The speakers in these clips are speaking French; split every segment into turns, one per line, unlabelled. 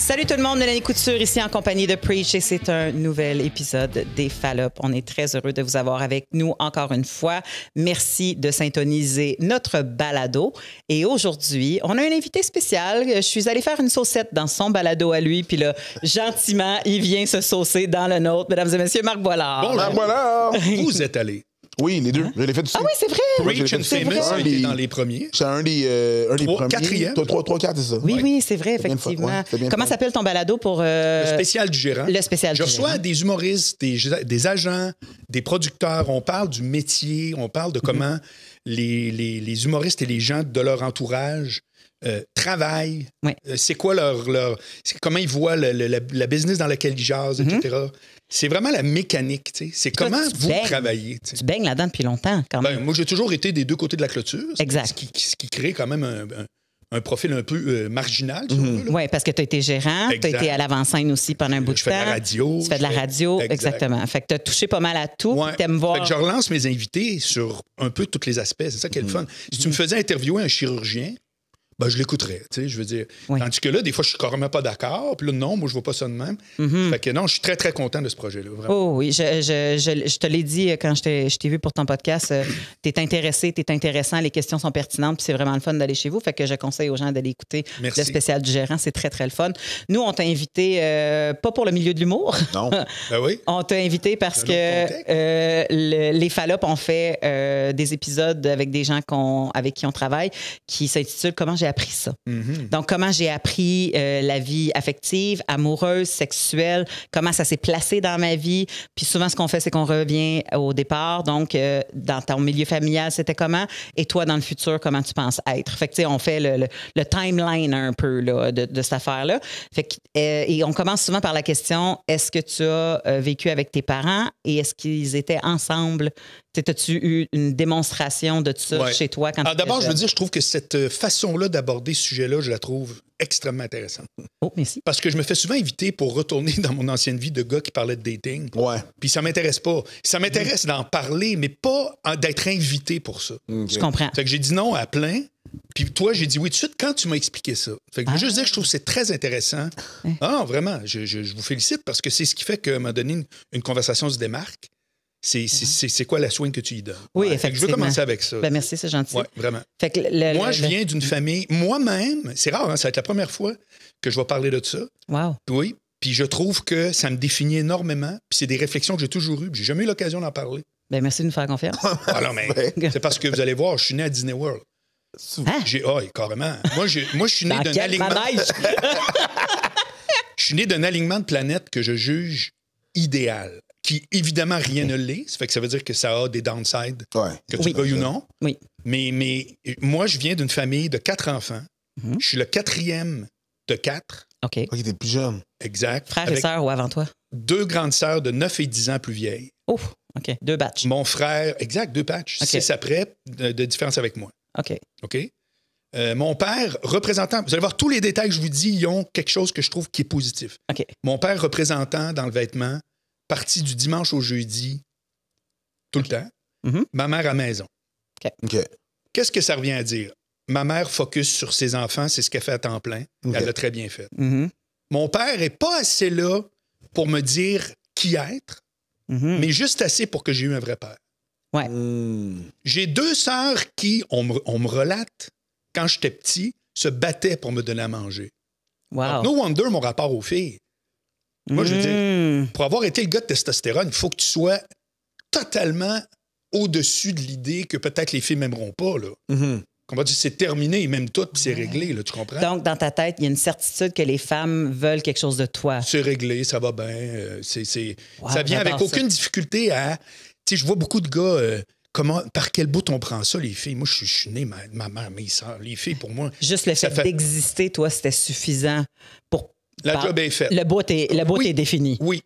Salut tout le monde, Mélanie Couture ici en compagnie de Preach et c'est un nouvel épisode des Fallops. On est très heureux de vous avoir avec nous encore une fois. Merci de syntoniser notre balado. Et aujourd'hui, on a un invité spécial. Je suis allée faire une saucette dans son balado à lui, puis là, gentiment, il vient se saucer dans le nôtre. Mesdames et messieurs, Marc Boilard.
Bon, Marc Boilard! Vous êtes allé.
Oui, les deux. Je l'ai fait aussi.
Ah oui, c'est vrai!
Preach and Famous a été dans les premiers.
C'est un des premiers.
Quatrième.
3, 4, c'est ça.
Oui,
Ouais.
oui, c'est vrai,
bien
effectivement.
fait, ouais,
Comment s'appelle ton balado pour...
Le spécial du gérant.
Le spécial
Je
du
reçois
gérant.
des humoristes, des agents, des producteurs. On parle du métier, on parle de comment les humoristes et les gens de leur entourage travaillent.
Ouais.
C'est quoi comment ils voient la business dans laquelle ils jasent, etc. C'est vraiment la mécanique. Tu sais. C'est
Toi,
comment
tu
vous
baignes.
travaillez. Tu sais.
Tu baignes là-dedans depuis longtemps, quand même.
Ben, moi, j'ai toujours été des deux côtés de la clôture.
Exact.
Ce qui crée quand même un profil un peu marginal. Si on veut, là.
Oui, parce que tu as été gérant, tu as
Exact.
été à l'avant-scène aussi pendant un bout de
Je
temps.
fais de la radio.
Tu fais de la radio,
Exact.
exactement. Fait que tu as touché pas mal à tout,
Ouais.
puis t'aimes voir...
Fait que je relance mes invités sur un peu tous les aspects. C'est ça qui est le fun. Si tu me faisais interviewer un chirurgien, ben, je l'écouterais, tu sais, je veux dire.
Oui.
Tandis que là, des fois, je suis carrément pas d'accord. Puis là, non, moi, je vois pas ça de même. Fait que non, je suis très, très content de ce projet-là, vraiment.
Oh oui, je te l'ai dit quand je t'ai vu pour ton podcast, tu es intéressé, tu es intéressant, les questions sont pertinentes, puis c'est vraiment le fun d'aller chez vous. Fait que je conseille aux gens d'aller écouter
Merci.
le spécial du gérant, c'est très, très le fun. Nous, on t'a invité, pas pour le milieu de l'humour.
Non.
Ben oui.
On t'a invité parce
Un autre
que
contexte.
les Fallops ont fait des épisodes avec des gens avec qui on travaille qui s'intitulent Comment j'ai appris ça. Donc, comment j'ai appris la vie affective, amoureuse, sexuelle, comment ça s'est placé dans ma vie. Puis souvent, ce qu'on fait, c'est qu'on revient au départ. Donc, dans ton milieu familial, c'était comment? Et toi, dans le futur, comment tu penses être? Fait que, tu sais, on fait le timeline un peu là, de cette affaire-là. Fait que, et on commence souvent par la question, est-ce que tu as vécu avec tes parents et est-ce qu'ils étaient ensemble? As-tu eu une démonstration de ça
Ouais.
chez toi quand tu
Alors, d'abord, je veux dire, je trouve que cette façon-là d'aborder ce sujet-là, je la trouve extrêmement intéressante.
Oh, merci.
Parce que je me fais souvent inviter pour retourner dans mon ancienne vie de gars qui parlait de dating.
Ouais.
Puis ça m'intéresse pas. Ça m'intéresse d'en parler, mais pas d'être invité pour ça.
Je comprends.
Fait que j'ai dit non à plein. Puis toi, j'ai dit oui tout de suite quand tu m'as expliqué ça. Fait que je veux juste dire que je trouve que c'est très intéressant. Ah, vraiment, je vous félicite parce que c'est ce qui fait qu'à un moment donné, une conversation se démarque. C'est quoi la swing que tu y donnes?
Oui,
Fait que je veux
effectivement.
commencer avec ça.
Ben, merci, c'est gentil.
Oui, vraiment.
Fait que
Moi, je viens d'une famille... Moi-même, c'est rare, hein, ça va être la première fois que je vais parler de ça.
Wow.
Oui, puis je trouve que ça me définit énormément. Puis c'est des réflexions que j'ai toujours eues. Puis j'ai jamais eu l'occasion d'en parler.
Ben, merci de nous faire confiance.
Ah non, mais c'est parce que vous allez voir, je suis né à Disney World.
Hein?
Carrément. Moi, je suis né
Dans
d'un
quel
alignement...
manège?
Je suis né d'un alignement de planètes que je juge idéal, qui évidemment rien ne l'est. Ça fait que ça veut dire que ça a des downsides,
Ouais.
que tu
Oui.
veuilles ou non.
Oui.
Mais moi, je viens d'une famille de 4 enfants.
Mhm.
Je suis le 4e de 4.
OK.
Ok, t'es plus jeune.
Exact.
Frères et
Avec
sœurs ou avant toi?
2 grandes sœurs de 9 et 10 ans plus vieilles.
Oh, OK. 2 batchs.
Mon frère, exact, 2 patchs.
OK.
6 après, de différence avec moi.
OK.
OK? Mon père, représentant, vous allez voir, tous les détails que je vous dis, ils ont quelque chose que je trouve qui est positif.
OK.
Mon père, représentant dans le vêtement, parti du dimanche au jeudi, tout le temps.
Mhm.
Ma mère à maison.
OK.
Qu'est-ce que ça revient à dire? Ma mère focus sur ses enfants, c'est ce qu'elle fait à temps plein.
OK.
Elle l'a très bien fait.
Mhm.
Mon père est pas assez là pour me dire qui être,
Mhm.
mais juste assez pour que j'ai eu un vrai père.
Ouais.
J'ai 2 sœurs qui, on me relate, quand j'étais petit, se battaient pour me donner à manger.
Wow.
Donc, no wonder mon rapport aux filles. Moi, je veux dire,
Mm.
pour avoir été le gars de testostérone, il faut que tu sois totalement au-dessus de l'idée que peut-être les filles m'aimeront pas. Là. Comment dire, c'est terminé, ils m'aiment toutes, puis c'est réglé, là, tu comprends?
Donc, dans ta tête, il y a une certitude que les femmes veulent quelque chose de toi.
C'est réglé, ça va bien.
Wow,
Ça vient avec
j'adore
aucune difficulté à... Tu sais, je vois beaucoup de gars... par quel bout on prend ça, les filles? Moi, je suis né, ma mère, mes sœurs. Les filles, pour moi...
Juste le
ça
fait d'exister, toi, c'était suffisant pour...
La job est faite.
Le bout est défini.
Oui.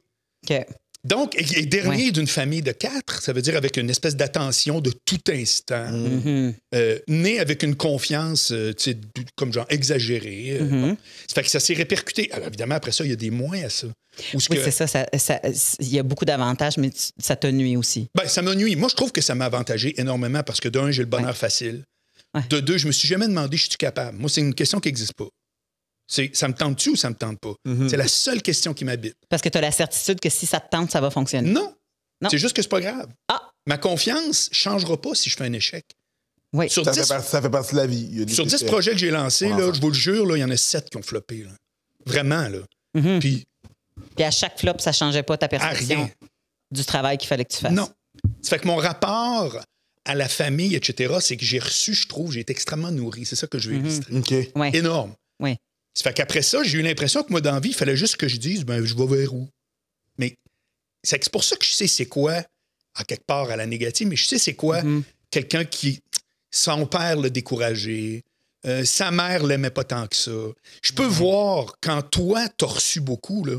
OK.
Donc, et dernier
Ouais.
d'une famille de 4, ça veut dire avec une espèce d'attention de tout instant, né avec une confiance, tu sais, comme genre exagérée. Bon. Ça fait que ça s'est répercuté. Alors, évidemment, après ça, il y a des moins à ça. Où ce
Oui,
que-
c'est ça. Il y a beaucoup d'avantages, mais ça te nuit aussi.
Ben, ça m'a nuit. Moi, je trouve que ça m'a avantagé énormément parce que d'un, j'ai le bonheur
Ouais.
facile.
Ouais.
De deux, je me suis jamais demandé, je suis capable. Moi, c'est une question qui n'existe pas. Ça me tente-tu ou ça me tente pas? C'est la seule question qui m'habite.
Parce que tu as la certitude que si ça te tente, ça va fonctionner.
Non. C'est juste que c'est pas grave.
Ah!
Ma confiance ne changera pas si je fais un échec.
Oui.
Sur
Ça
10,
fait partie de la vie.
sur 10 projets que j'ai lancés, là, je vous le jure, là, il y en a 7 qui ont floppé. Là. Vraiment, là. Puis
à chaque flop, ça changeait pas ta
à
perception
rien.
du travail qu'il fallait que tu fasses.
Non. Ça fait que mon rapport à la famille, etc., c'est que j'ai reçu, je trouve, j'ai été extrêmement nourri. C'est ça que je veux illustrer.
OK.
Ouais.
Énorme.
Oui.
Ça fait qu'après ça, j'ai eu l'impression que moi, dans la vie, il fallait juste que je dise, ben, je vais vers où. Mais c'est pour ça que je sais c'est quoi, à quelque part à la négative, mais je sais c'est quoi quelqu'un qui, son père l'a découragé, sa mère l'aimait pas tant que ça. Je peux voir, quand toi, t'as reçu beaucoup, là,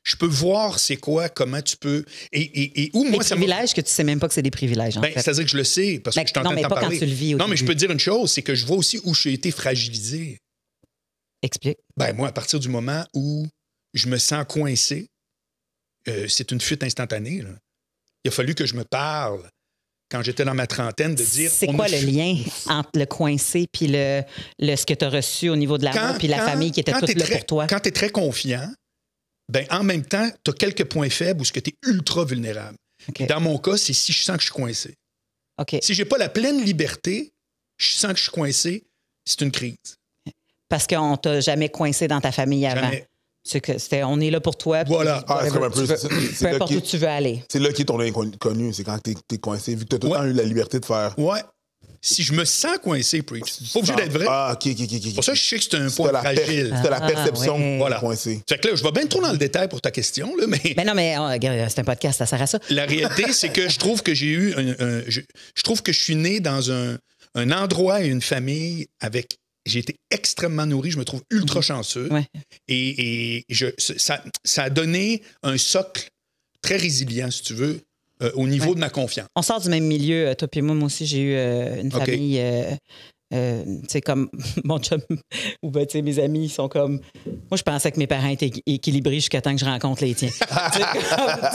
je peux voir c'est quoi, comment tu peux... Et où, moi,
Les
ça
privilèges que tu sais même pas que c'est des privilèges, en
ben,
fait.
c'est-à-dire que je le sais, parce que je suis en train de t'en
pas
parler.
quand tu le vis au
Non, mais je
début.
peux te dire une chose, c'est que je vois aussi où j'ai été fragilisé.
Explique.
Ben, moi, à partir du moment où je me sens coincé, c'est une fuite instantanée. Là. Il a fallu que je me parle quand j'étais dans ma trentaine de dire...
C'est quoi le lien entre le coincé puis ce que tu as reçu au niveau de l'amour puis la famille qui était toute là pour toi?
Quand tu es très confiant, ben, en même temps, tu as quelques points faibles où tu es ultra vulnérable.
Okay.
Dans mon cas, c'est si je sens que je suis coincé.
Okay.
Si j'ai pas la pleine liberté, je sens que je suis coincé, c'est une crise.
Parce qu'on t'a jamais coincé dans ta famille avant.
Jamais.
C'est que on est là pour toi.
Voilà.
C'est comme un peu...
Peu importe où tu veux aller.
C'est là qui est ton inconnu. C'est quand t'es coincé, vu que t'as tout le temps eu la liberté de faire...
Ouais. Si je me sens coincé, Preach, c'est pas obligé d'être vrai.
Ah, OK.
Pour ça, je sais que c'est un point fragile.
C'était la perception
ouais.
Voilà.
coincée.
Fait que là, je vais bien trop dans le détail pour ta question, là, mais...
Mais non, mais c'est un podcast, ça sert à ça.
La réalité, c'est que je trouve que j'ai eu... je trouve que je suis né dans un endroit et une famille avec... J'ai été extrêmement nourri, je me trouve ultra chanceux.
Ouais.
Et ça a donné un socle très résilient, si tu veux, au niveau de ma confiance.
On sort du même milieu, toi et moi. Moi aussi, j'ai eu une famille... tu sais, comme mon chum ou ben, tu sais, mes amis, ils sont comme... Moi, je pensais que mes parents étaient équilibrés jusqu'à temps que je rencontre les tiens. Tu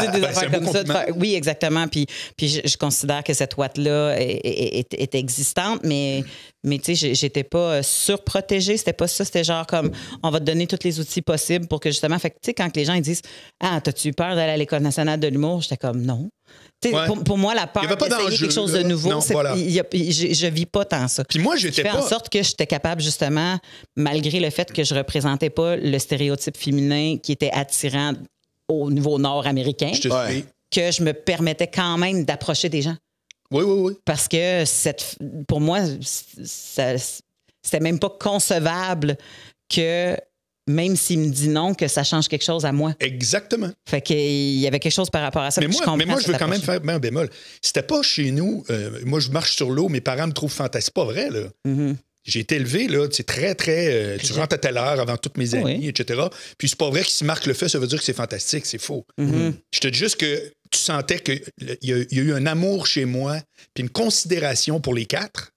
sais, des affaires comme ça. Oui, exactement. Puis je considère que cette ouate-là est existante, mais tu sais, j'étais pas surprotégée. C'était pas ça. C'était genre comme, on va te donner tous les outils possibles pour que justement... Fait que, tu sais, quand les gens ils disent « Ah, t'as-tu eu peur d'aller à l'École nationale de l'humour? » J'étais comme « Non. » Ouais. Pour moi, la peur d'essayer quelque chose de nouveau, je vis pas tant ça.
Puis moi, j'étais
pas... en sorte que j'étais capable, justement, malgré le fait que je représentais pas le stéréotype féminin qui était attirant au niveau nord-américain, que je me permettais quand même d'approcher des gens.
Oui.
Parce que pour moi, c'était même pas concevable que... Même s'il me dit non, que ça change quelque chose à moi.
Exactement.
Fait qu'il y avait quelque chose par rapport à ça.
Mais moi, je veux quand même faire un bémol. C'était pas chez nous. Moi, je marche sur l'eau, mes parents me trouvent fantastique. C'est pas vrai, là.
Mm-hmm.
J'ai été élevé, là, c'est très, très... tu rentres à telle heure avant toutes mes amies, etc. Puis c'est pas vrai que si Marc le fait, ça veut dire que c'est fantastique. C'est faux.
Mm-hmm.
Je te dis juste que tu sentais qu'il y a eu un amour chez moi puis une considération pour les quatre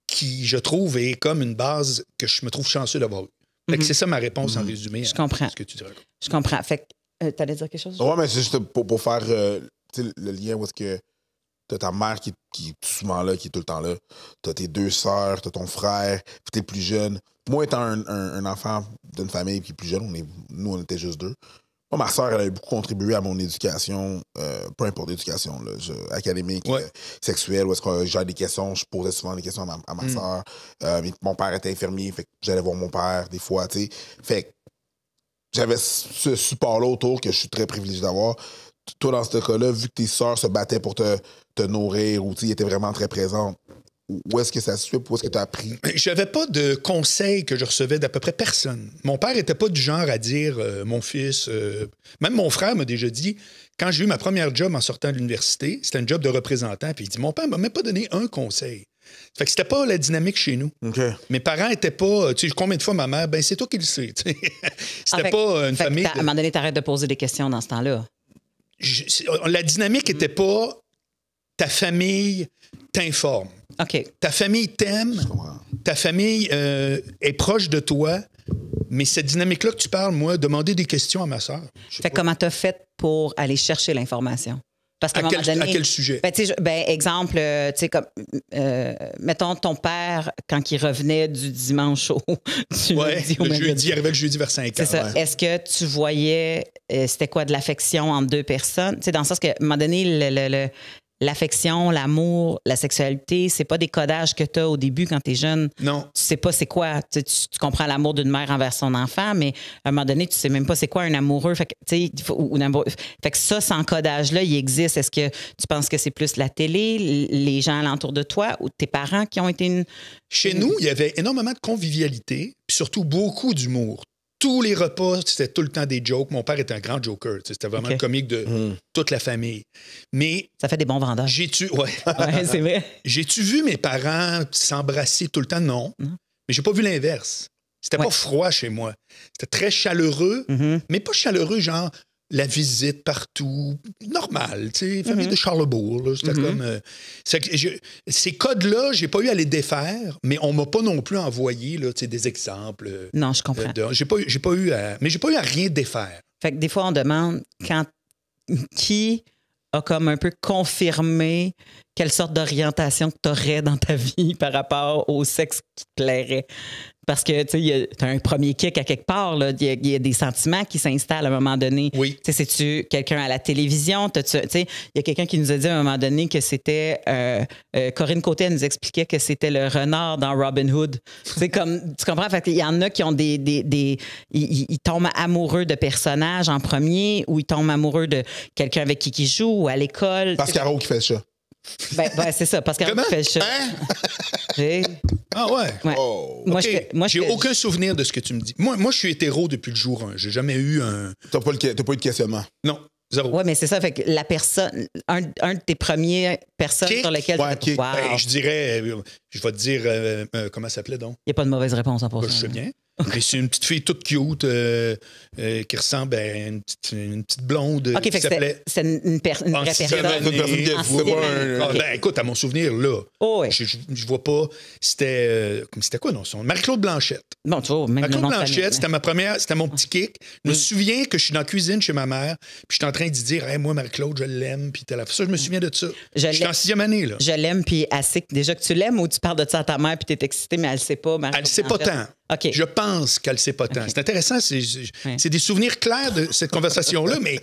qui, je trouve, est comme une base que je me trouve chanceux d'avoir eu. Fait que c'est ça ma réponse en résumé.
Je comprends.
Ce que tu dirais.
Je comprends. Fait que t'allais dire quelque chose?
Ouais, mais c'est juste pour faire le lien où est-ce que t'as ta mère qui est souvent là, qui est tout le temps là. T'as tes deux sœurs, t'as ton frère, puis t'es plus jeune. Moi, étant un enfant d'une famille qui est plus jeune, nous, on était juste deux. Moi, ma sœur, elle a beaucoup contribué à mon éducation, peu importe l'éducation, académique, sexuelle, où est-ce que j'ai des questions, je posais souvent des questions à ma sœur. Mon père était infirmier, fait que j'allais voir mon père des fois, tu sais. Fait que j'avais ce support-là autour que je suis très privilégié d'avoir. Toi, dans ce cas-là, vu que tes sœurs se battaient pour te nourrir ou, tu sais, étaient vraiment très présentes, où est-ce que ça se fait? Où est-ce que tu as appris?
Je n'avais pas de conseils que je recevais d'à peu près personne. Mon père n'était pas du genre à dire mon fils... même mon frère m'a déjà dit, quand j'ai eu ma première job en sortant de l'université, c'était un job de représentant, puis il dit, mon père ne m'a même pas donné un conseil. Fait que c'était pas la dynamique chez nous.
Okay.
Mes parents étaient pas... Tu sais, combien de fois ma mère, ben c'est toi qui le sais. C'était pas une famille...
À un moment donné, t'arrêtes de poser des questions dans ce temps-là.
La dynamique n'était pas ta famille t'informe.
OK.
Ta famille t'aime, ta famille est proche de toi, mais cette dynamique-là que tu parles, moi, demander des questions à ma sœur.
Fait comment t'as fait pour aller chercher l'information? Parce qu'à un moment donné,
à quel sujet?
Exemple, comme, mettons ton père, quand il revenait du dimanche au jeudi,
il arrivait le jeudi vers 5 heures.
C'est ça.
Ouais.
Est-ce que tu voyais, c'était quoi de l'affection entre deux personnes? Dans le sens qu'à un moment donné, l'affection, l'amour, la sexualité, c'est pas des codages que tu as au début quand tu es jeune.
Non.
Tu sais pas c'est quoi. Tu comprends l'amour d'une mère envers son enfant, mais à un moment donné, tu sais même pas c'est quoi un amoureux. Fait que, fait que ça, sans codage-là, il existe. Est-ce que tu penses que c'est plus la télé, les gens alentour de toi ou tes parents qui ont été
Chez nous, il y avait énormément de convivialité, puis surtout beaucoup d'humour. Tous les repas, c'était tout le temps des jokes. Mon père était un grand joker. C'était vraiment le comique de toute la famille. Mais
ça fait des bons vendeurs.
Ouais,
c'est vrai.
J'ai-tu vu mes parents s'embrasser tout le temps? Non. Mais j'ai pas vu l'inverse. C'était pas froid chez moi. C'était très chaleureux, mais pas chaleureux, genre la visite partout, normal, tu sais, famille de Charlebourg. C'était comme... ces codes-là, j'ai pas eu à les défaire, mais on m'a pas non plus envoyé là, des exemples.
Non, je comprends.
J'ai pas eu à rien défaire.
Fait que des fois, on demande qui a comme un peu confirmé quelle sorte d'orientation que tu aurais dans ta vie par rapport au sexe qui te plairait. Parce que, tu sais, tu as un premier kick à quelque part. Il y a des sentiments qui s'installent à un moment donné.
Oui.
Tu sais, c'est-tu quelqu'un à la télévision? Tu sais, il y a quelqu'un qui nous a dit à un moment donné que c'était... Corinne Côté, elle nous expliquait que c'était le renard dans Robin Hood. C'est comme... Tu comprends? Fait qu'il y en a qui ont ils tombent amoureux de personnages en premier ou ils tombent amoureux de quelqu'un avec qui ils jouent ou à l'école.
Pascaro qui fait ça.
C'est ça, Pascaro qui fait ça.
Ah ouais?
Oh.
Moi,
j'ai aucun souvenir de ce que tu me dis. Moi, je suis hétéro depuis le jour 1. J'ai jamais eu un...
T'as pas eu de questionnement?
Non, zéro.
Oui, mais c'est ça. Fait que la personne... Un de tes premières personnes sur lesquelles...
Kick.
Wow.
Ben, je dirais... je vais te dire... comment ça s'appelait donc?
Il n'y a pas de mauvaise réponse en passant.
Je sais bien. Mais c'est une petite fille toute cute qui ressemble à une petite blonde
OK,
qui s'appelait...
c'est une vraie personne.
Ben, écoute, à mon souvenir, là, je vois pas... C'était quoi, non? Marie-Claude Blanchette.
Bon, tu vois, même
Marie-Claude Blanchette, c'était mon petit kick. Je me souviens que je suis dans la cuisine chez ma mère, puis je suis en train d'y dire, hey, moi, Marie-Claude, je l'aime, puis ça, je me souviens de ça. Je suis en 6e année, là.
Je l'aime, puis elle sait déjà que tu l'aimes ou tu parles de ça à ta mère, puis t'es excitée, mais elle le sait pas.
Elle le sait pas tant.
OK.
Je pense qu'elle ne sait pas tant. C'est intéressant. C'est des souvenirs clairs de cette conversation-là, mais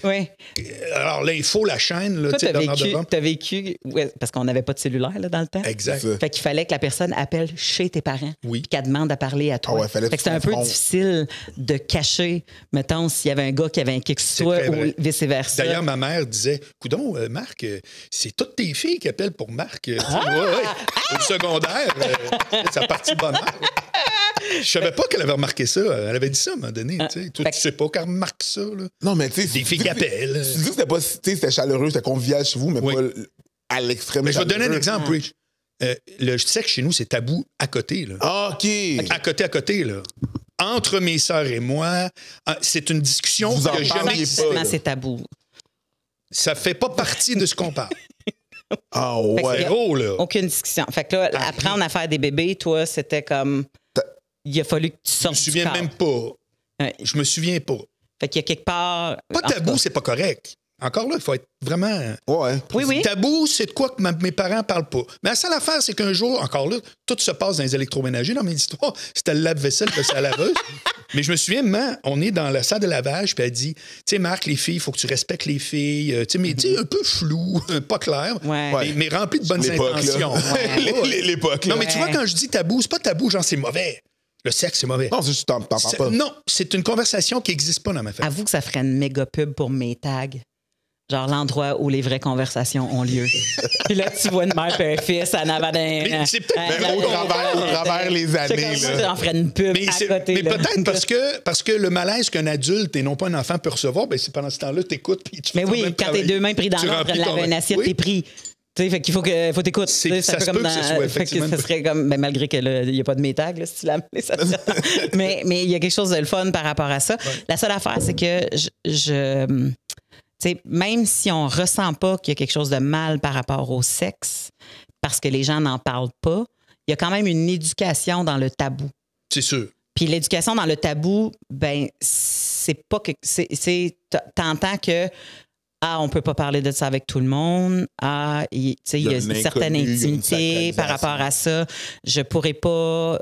alors l'info, la chaîne... Là,
toi, t'as vécu... parce qu'on n'avait pas de cellulaire là, dans le temps.
Exact.
Fait qu'il fallait que la personne appelle chez tes parents puis qu'elle demande à parler à toi.
Fait
que c'était un peu difficile de cacher, mettons, s'il y avait un gars qui avait un kick sur toi ou vice-versa.
D'ailleurs, ma mère disait, coudonc, Marc, c'est toutes tes filles qui appellent pour Marc. Au secondaire, ça partit de bonne mère. Je savais pas qu'elle avait remarqué ça. Elle avait dit ça à un moment donné. Toi, tu sais pas qu'elle remarque ça. Là.
Non, mais tu sais...
Des filles qui appellent.
Tu dis que c'était chaleureux, c'était convivial chez vous, mais pas à l'extrême.
Mais je vais te donner un exemple, Rich. Le sexe chez nous, c'est tabou à côté. Là.
Ah, OK.
À côté, là. Entre mes sœurs et moi, c'est une discussion
Vous en
que jamais...
c'est tabou.
Ça fait pas partie de ce qu'on parle.
Ah ouais.
C'est gros, là.
Aucune discussion. Fait que là, apprendre à faire des bébés, toi, c'était comme... Il a fallu que tu sortes
Je me souviens même pas. Je me souviens pas.
Fait qu'il y a quelque part...
Pas tabou, c'est pas correct. Encore là, il faut être vraiment...
Ouais.
Oui.
Tabou, c'est de quoi que mes parents parlent pas. Mais la seule affaire, c'est qu'un jour, encore là, tout se passe dans les électroménagers. Dans mes histoires, c'était le lave-vaisselle, c'est la laveuse. Mais je me souviens, maman, on est dans la salle de lavage, puis elle dit, tu sais, Marc, les filles, il faut que tu respectes les filles. Tu sais, mais dis un peu flou, pas clair, mais rempli de bonnes intentions.
L'époque,
non, mais tu vois, quand je dis tabou, c'est pas tabou, genre c'est mauvais. Le sexe, c'est mauvais.
Non, c'est juste t'en parles pas.
Non, c'est une conversation qui n'existe pas dans ma famille.
Avoue que ça ferait une méga pub pour mes tags. Genre l'endroit où les vraies conversations ont lieu. Puis là, tu vois une mère et un fils en avant d'un...
C'est peut-être
au travers les années.
J'en ferais une pub à côté.
Mais peut-être parce que le malaise qu'un adulte et non pas un enfant peut recevoir, ben c'est pendant ce temps-là, t'écoutes puis tu fais.
Mais oui, quand t'es deux mains pris dans l'autre, laver une assiette, t'es pris. Tu sais, fait qu'il faut t'écouter.
Ça se peut que ce soit effectivement.
Ça serait comme, ben, malgré qu'il n'y a pas de métag, là, si tu l'as amené, ça mais il y a quelque chose de le fun par rapport à ça. Ouais. La seule affaire, c'est que tu sais, même si on ressent pas qu'il y a quelque chose de mal par rapport au sexe, parce que les gens n'en parlent pas, il y a quand même une éducation dans le tabou.
C'est sûr.
Puis l'éducation dans le tabou, ben, c'est pas que... T'entends que on peut pas parler de ça avec tout le monde. Il y a une certaine intimité par rapport à ça. Je pourrais pas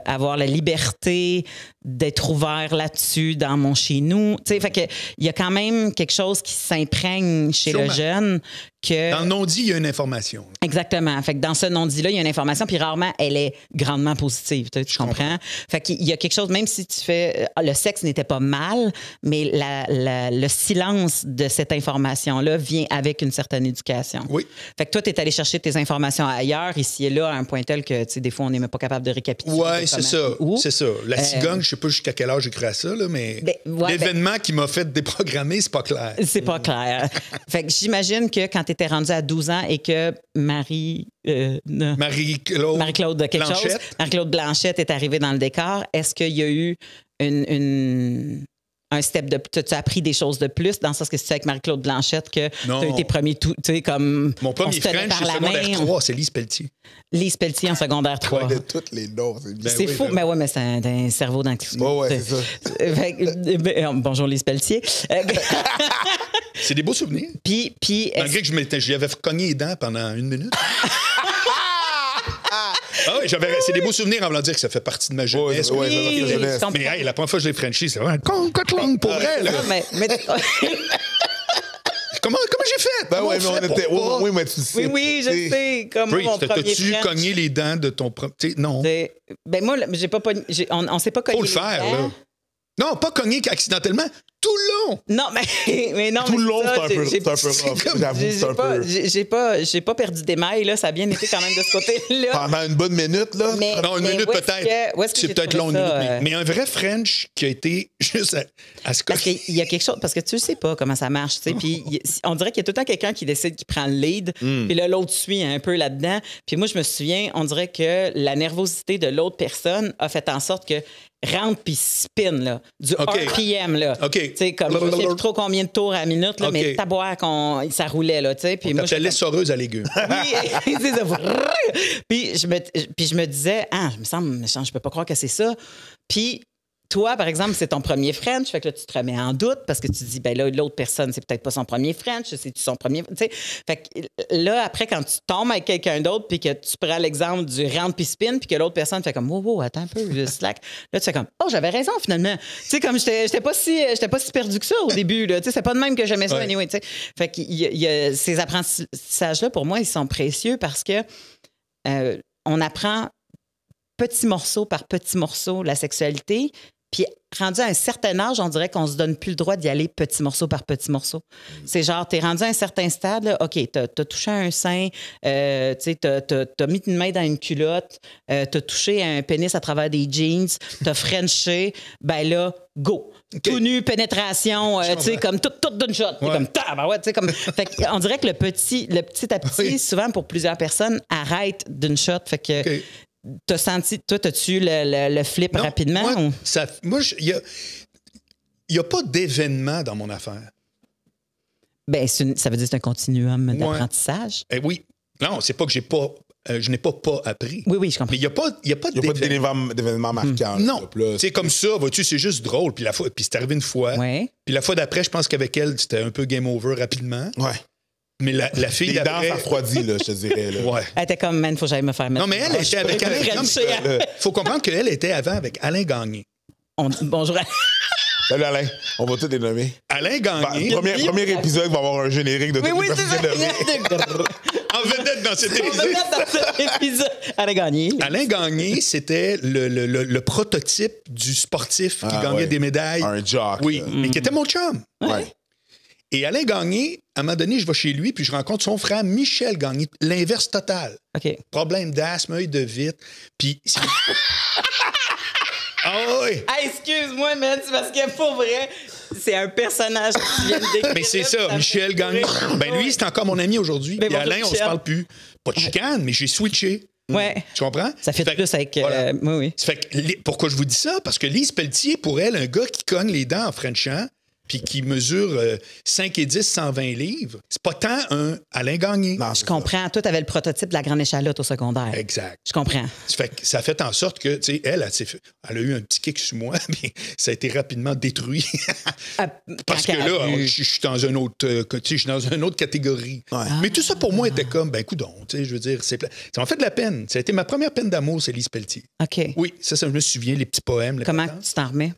avoir la liberté d'être ouvert là-dessus dans mon chez-nous. Fait que il y a quand même quelque chose qui s'imprègne chez le jeune.
Dans le non-dit, il y a une information.
Exactement. Fait que dans ce non-dit-là, il y a une information, puis rarement, elle est grandement positive. Tu comprends? Fait qu'il y a quelque chose, même si tu fais... le sexe n'était pas mal, mais le silence de cette information-là vient avec une certaine éducation.
Oui.
Fait que toi, tu es allé chercher tes informations ailleurs, ici et là, à un point tel que, tu sais, des fois, on n'est même pas capable de récapituler.
Oui, c'est ça. C'est ça. La cigogne, je sais pas jusqu'à quelle âge j'ai cru à ça, là, mais l'événement qui m'a fait déprogrammer, c'est pas clair.
C'est pas clair. Fait que j'imagine que quand tu étais rendu à 12 ans et que Marie-Claude Blanchette est arrivée dans le décor, est-ce qu'il y a eu un step de... Tu as appris des choses de plus dans le sens que c'est avec Marie-Claude Blanchette que tu as été premier tu sais, comme...
Mon premier French, c'est secondaire 3, c'est Lise Pelletier.
Lise Pelletier en secondaire 3.
De toutes les noms, c'est bien.
C'est fou, mais ouais, mais c'est un cerveau dans
ouais, c'est
ça. Bonjour Lise Pelletier.
C'est des beaux souvenirs.
Puis
malgré que j'y avais cogné les dents pendant 1 minute. Ah oui, c'est des beaux souvenirs en voulant dire que ça fait partie de ma jeunesse. Mais hey, la première fois que je l'ai Frenché, c'est vraiment pour vrai. Là.
Mais
comment j'ai fait?
Ben ouais, mais on était. Oui, mais tu sais.
Oui, je sais. Comment mon premier
t'as-tu
French...
cogné les dents de ton propre. Non.
Ben moi, j'ai pas on s'est pas cogné.
Faut le faire, là. Non, pas cogné accidentellement. Tout le long!
Non, mais non.
Tout le long, c'est un peu
rough.
J'avoue, c'est un peu...
J'ai pas perdu d'émail, là. Ça a bien été quand même de ce côté-là.
Pendant une bonne minute, là?
Non, une minute peut-être. C'est peut-être long, une minute. Mais un vrai French qui a été juste à ce
Parce qu'il y a quelque chose... Parce que tu sais pas comment ça marche, tu sais. Puis on dirait qu'il y a tout le temps quelqu'un qui décide, qui prend le lead. Puis là, l'autre suit un peu là-dedans. Puis moi, je me souviens, on dirait que la nervosité de l'autre personne a fait en sorte que rentre puis spin, là, du RPM, là.
OK.
Tu sais, comme je sais plus trop combien de tours à la minute, là, mais taboire, ça roulait, là, tu sais. Puis moi,
j'étais l'essoreuse à légumes.
Oui, c'est ça. Puis je me disais, il me semble, je peux pas croire que c'est ça. Puis toi, par exemple, c'est ton premier French, fait que là, tu te remets en doute parce que tu dis, ben là, l'autre personne, c'est peut-être pas son premier French, c'est-tu son premier... Tu sais, fait que là, après, quand tu tombes avec quelqu'un d'autre puis que tu prends l'exemple du round puis spin puis que l'autre personne fait comme, wow, attends un peu, je slack. Là, tu fais comme, j'avais raison, finalement. Tu sais, comme j'étais pas si perdu que ça au début, là. Tu sais, c'est pas de même que j'aimais ça, anyway, tu sais. Fait qu'il y a ces apprentissages-là, pour moi, ils sont précieux parce que on apprend petit morceau par petit morceau la sexualité. Puis, rendu à un certain âge, on dirait qu'on se donne plus le droit d'y aller petit morceau par petit morceau. C'est genre, t'es rendu à un certain stade, là, OK, t'as touché un sein, tu sais, t'as mis une main dans une culotte, t'as touché un pénis à travers des jeans, t'as frenché, ben là, go. Okay. Tout nu, pénétration, tu sais, comme tout d'une shot. Ouais. Comme, tu sais, comme... Fait on dirait que le petit à petit, souvent, pour plusieurs personnes, arrête d'une shot. Fait que... Okay. T'as senti, toi, t'as-tu le flip rapidement?
Moi, il n'y a pas d'événement dans mon affaire.
Ben, ça veut dire que c'est un continuum d'apprentissage?
Oui. Non, c'est pas que je n'ai pas appris.
Oui, je comprends.
Mais il n'y a pas
d'événement marquant.
Non. C'est comme ça, vois-tu, c'est juste drôle. Puis c'est arrivé une fois.
Ouais.
Puis la fois d'après, je pense qu'avec elle, c'était un peu game over rapidement.
Ouais.
Mais la fille
les dents refroidies, là, je te dirais. Là.
Ouais.
Elle était comme, man, faut que j'aille me faire mettre.
Non, mais elle était avec Alain. Faut comprendre qu'elle était avant avec Alain Gagné.
Bonjour.
Salut Alain, on va tous les nommer.
Alain Gagné.
Premier épisode va avoir un générique de toutes les personnes
en vedette dans cet épisode.
Alain Gagné.
Alain Gagné, c'était le prototype du sportif qui gagnait des médailles.
Un jock.
Oui, mais qui était mon chum.
Ouais.
Et Alain Gagné, à un moment donné, je vais chez lui, puis je rencontre son frère Michel Gagné, l'inverse total.
OK.
Problème d'asthme, œil de vitre, puis... oui!
Excuse-moi, man, c'est parce que pour vrai, c'est un personnage qui vient de décrire.
Mais c'est ça, Michel Gagné. Ben lui, c'est encore mon ami aujourd'hui. Puis Alain, on se parle plus. Pas de chicane, mais j'ai switché.
Ouais.
Tu comprends?
Ça fait plus avec...
Voilà.
Oui.
Ça fait que, pourquoi je vous dis ça? Parce que Lise Pelletier, pour elle, un gars qui cogne les dents en Frenchant, puis qui mesure 5 et 10, 120 livres, c'est pas tant un Alain Gagné.
Non, je comprends. Toi, tu avais le prototype de la grande échalote au secondaire.
Exact.
Je comprends.
Ça fait en sorte que, tu sais, elle a eu un petit kick sur moi, mais ça a été rapidement détruit. Parce que là, je suis dans un autre, je suis dans une autre catégorie. Ouais. Mais tout ça, pour moi, était comme, ben, coudonc, tu sais, je veux dire, ça m'a fait de la peine. Ça a été ma première peine d'amour, c'est Lise Pelletier.
OK.
Oui, ça, je me souviens, les petits poèmes.
Comment tu t'en remets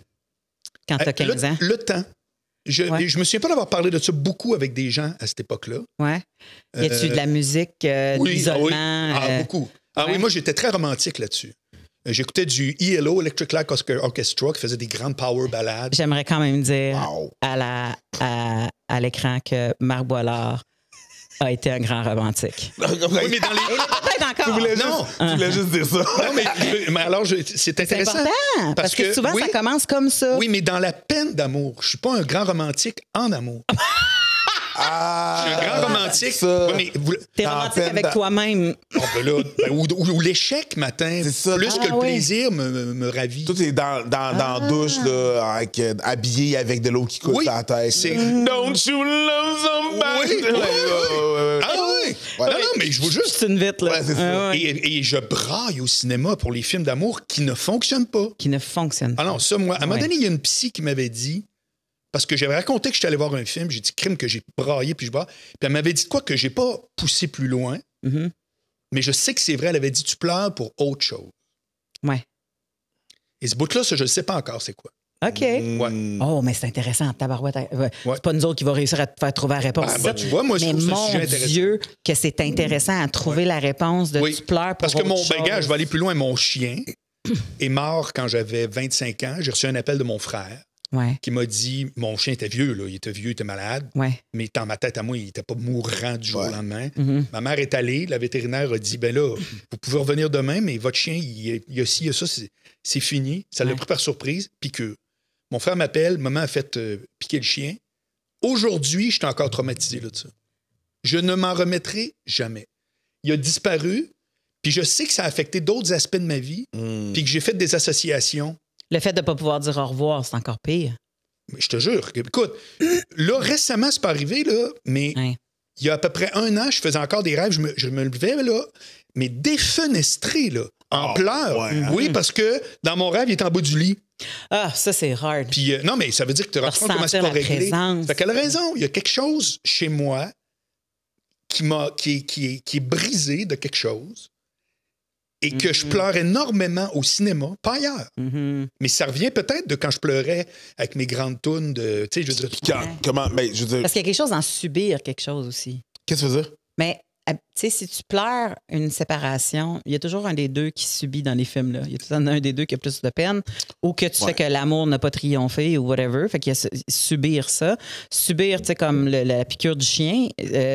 quand tu as 15 ans?
Le temps. Je me souviens pas d'avoir parlé de ça beaucoup avec des gens à cette époque-là.
Ouais. Y a-tu de la musique, de l'isolement?
Beaucoup. Oui, moi, j'étais très romantique là-dessus. J'écoutais du ELO, Electric Light Orchestra, qui faisait des grandes power ballades.
J'aimerais quand même dire à l'écran que Marc Boilard a été un grand romantique.
Oui, mais dans les...
peut-être encore.
Tu voulais juste dire ça.
Non, mais alors, c'est intéressant.
C'est important, parce que souvent, ça commence comme ça.
Oui, mais dans la peine d'amour. Je suis pas un grand romantique en amour. Je suis un grand romantique.
T'es romantique avec toi-même.
Ou l'échec matin, plus que le plaisir me ravit.
Tout est dans la douche, là, habillé avec de l'eau qui coule sur la tête.
Don't you love somebody? Non, mais je vous juste.
C'est une vite, là.
Et je braille au cinéma pour les films d'amour qui ne fonctionnent pas.
Qui ne fonctionnent pas.
Ah non, ça, moi, à un moment donné, il y a une psy qui m'avait dit, parce que j'avais raconté que j'étais allé voir un film, j'ai dit crime que j'ai braillé, puis je braille. Puis elle m'avait dit quoi que j'ai pas poussé plus loin, mais je sais que c'est vrai, elle avait dit tu pleures pour autre chose.
Ouais.
Et ce bout-là, ça, je ne sais pas encore c'est quoi.
OK. Oh, mais c'est intéressant, tabarouette. C'est pas nous autres qui va réussir à te faire trouver la réponse.
Tu vois, moi, je trouve ça sujet intéressant.
Mon Dieu, que c'est intéressant à trouver la réponse de tu pleures pour
parce que
autre chose.
Je vais aller plus loin. Mon chien est mort quand j'avais 25 ans. J'ai reçu un appel de mon frère qui m'a dit, mon chien était vieux, là. Il était malade. Mais dans ma tête à moi, il n'était pas mourant du jour au lendemain. Ma mère est allée, la vétérinaire a dit, ben là, vous pouvez revenir demain, mais votre chien, il y a ci, il y a ça, c'est fini. Ça l'a pris par surprise, piqûre. Mon frère m'appelle, maman a fait piquer le chien. Aujourd'hui, je suis encore traumatisé là, de ça. Je ne m'en remettrai jamais. Il a disparu, puis je sais que ça a affecté d'autres aspects de ma vie, puis que j'ai fait des associations.
Le fait de ne pas pouvoir dire au revoir, c'est encore pire.
Mais je te jure. Écoute, là, récemment, c'est pas arrivé, là, mais il y a à peu près 1 an, je faisais encore des rêves, je me levais, là, mais défenestré, là, en pleurs. Oui, parce que dans mon rêve, il était en bas du lit.
Ah, ça, c'est hard.
Puis, non, mais ça veut dire que tu te rends compte comment c'est pas réglé. Fait qu'elle a raison. Il y a quelque chose chez moi qui est brisé de quelque chose et que je pleure énormément au cinéma, pas ailleurs. Mais ça revient peut-être de quand je pleurais avec mes grandes tounes de... Tu sais, je veux dire...
Comment... Ben, je veux dire...
Parce qu'il y a quelque chose d'en subir quelque chose aussi.
Qu'est-ce que tu veux dire?
Mais... Tu sais, si tu pleures une séparation, il y a toujours un des deux qui subit dans les films-là. Il y a toujours un des deux qui a plus de peine ou que tu fais que l'amour n'a pas triomphé ou whatever. Fait qu'il y a subir ça. Subir, tu sais, comme la piqûre du chien.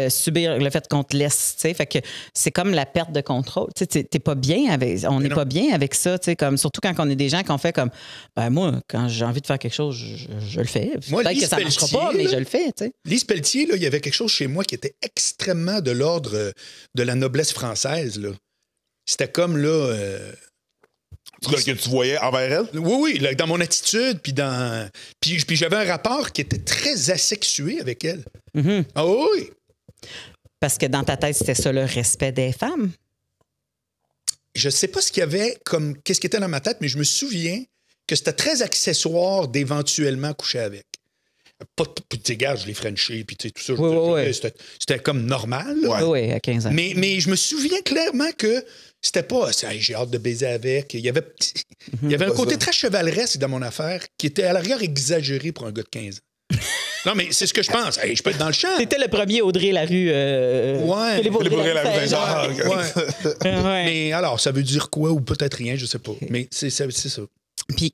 Subir le fait qu'on te laisse, tu sais. Fait que c'est comme la perte de contrôle. Tu sais, t'es pas bien avec... On n'est pas bien avec ça, tu sais, comme... Surtout quand on est des gens qui ont fait comme... Ben moi, quand j'ai envie de faire quelque chose, je le fais.
Moi,
peut-être que ça ne marchera pas, mais je le fais, tu sais.
Lise Pelletier, là, il y avait quelque chose chez moi qui était extrêmement de l'ordre de la noblesse française, là. C'était comme, là...
que tu voyais envers elle?
Oui, là, dans mon attitude, puis j'avais un rapport qui était très asexué avec elle. Ah oui!
Parce que dans ta tête, c'était ça, le respect des femmes?
Je sais pas ce qu'il y avait comme... Qu'est-ce qui était dans ma tête, mais je me souviens que c'était très accessoire d'éventuellement coucher avec. Tu sais, gars, je l'ai frenché, puis tu sais, tout ça. C'était comme normal.
Oui, à 15 ans.
Mais je me souviens clairement que c'était pas « j'ai hâte de baiser avec ». Il y avait un côté très chevaleresque dans mon affaire qui était à l'arrière exagéré pour un gars de 15 ans. Non, mais c'est ce que je pense. Hey, je peux être dans le champ.
C'était le premier Audrey Larue.
Philippe
Audrey Larue.
Mais alors, ça veut dire quoi ou peut-être rien, je sais pas. Mais c'est ça.
Puis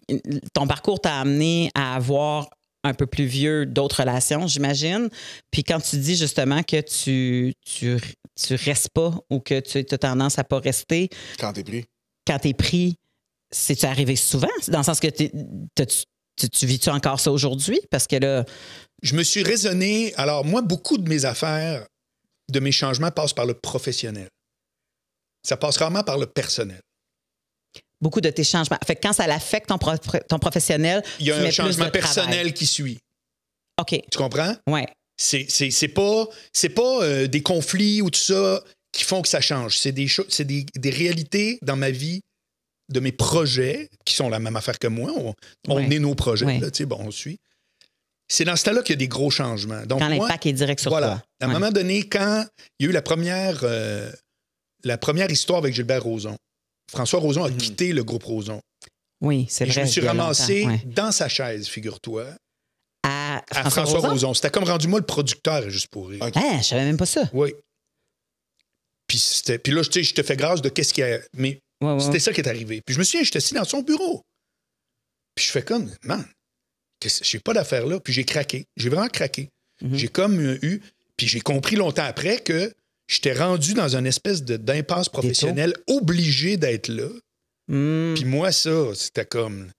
ton parcours t'a amené à avoir un peu plus vieux d'autres relations, j'imagine. Puis quand tu dis justement que tu restes pas ou que tu as tendance à pas rester...
Quand
t'es pris, c'est-tu arrivé souvent? Dans le sens que tu vis-tu encore ça aujourd'hui? Parce que là...
Je me suis raisonné... Alors, moi, beaucoup de mes affaires, de mes changements passent par le professionnel. Ça passe rarement par le personnel.
Beaucoup de tes changements. Fait que quand ça l'affecte ton professionnel,
il y a un changement personnel qui suit.
OK.
Tu comprends?
Ouais.
C'est pas des conflits ou tout ça qui font que ça change. C'est des réalités dans ma vie, de mes projets, qui sont la même affaire que moi. On est nos projets, là, tu sais, bon, on suit. C'est dans ce temps-là qu'il y a des gros changements. Donc,
quand l'impact est direct sur
voilà,
toi.
À un moment donné, quand il y a eu la première histoire avec Gilbert Rozon, François Rozon a quitté le groupe Rozon.
Oui, c'est vrai.
Je me suis ramassé dans sa chaise, figure-toi,
à
François Rozon. C'était comme rendu moi le producteur, juste pour rire.
Okay. Ah, je savais même pas ça.
Oui. Puis là, tu sais, je te fais grâce de qu'est-ce qu'il y a. Mais c'était ça qui est arrivé. Puis je me souviens, j'étais assis dans son bureau. Puis je fais comme, man, j'ai pas d'affaire là. Puis j'ai craqué. J'ai vraiment craqué. J'ai comme eu. Puis j'ai compris longtemps après que j'étais rendu dans une espèce d'impasse professionnelle, obligé d'être là. Puis moi, ça, c'était comme.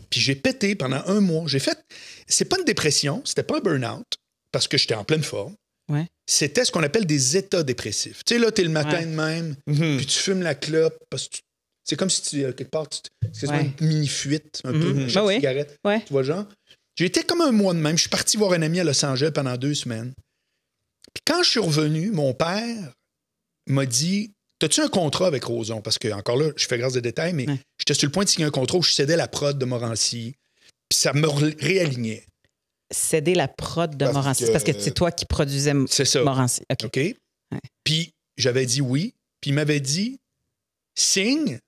Puis j'ai pété pendant 1 mois. J'ai fait. C'est pas une dépression, c'était pas un burn-out, parce que j'étais en pleine forme.
Ouais.
C'était ce qu'on appelle des états dépressifs. Tu sais, là, t'es le matin de même, puis tu fumes la clope, parce que c'est comme si tu, quelque part, c'est une mini-fuite, un peu, chaque cigarette.
Ouais.
Tu vois, genre? J'ai été comme 1 mois de même. Je suis parti voir un ami à Los Angeles pendant 2 semaines. Puis quand je suis revenu, mon père m'a dit, t'as-tu un contrat avec Rozon? Parce que, encore là, je fais grâce des détails, mais j'étais sur le point de signer un contrat où je cédais la prod de Morancy, puis ça me réalignait.
Céder la prod de Morancy, parce que c'est toi qui produisais Morancy.
OK. Ouais. Puis j'avais dit oui, puis il m'avait dit, signe,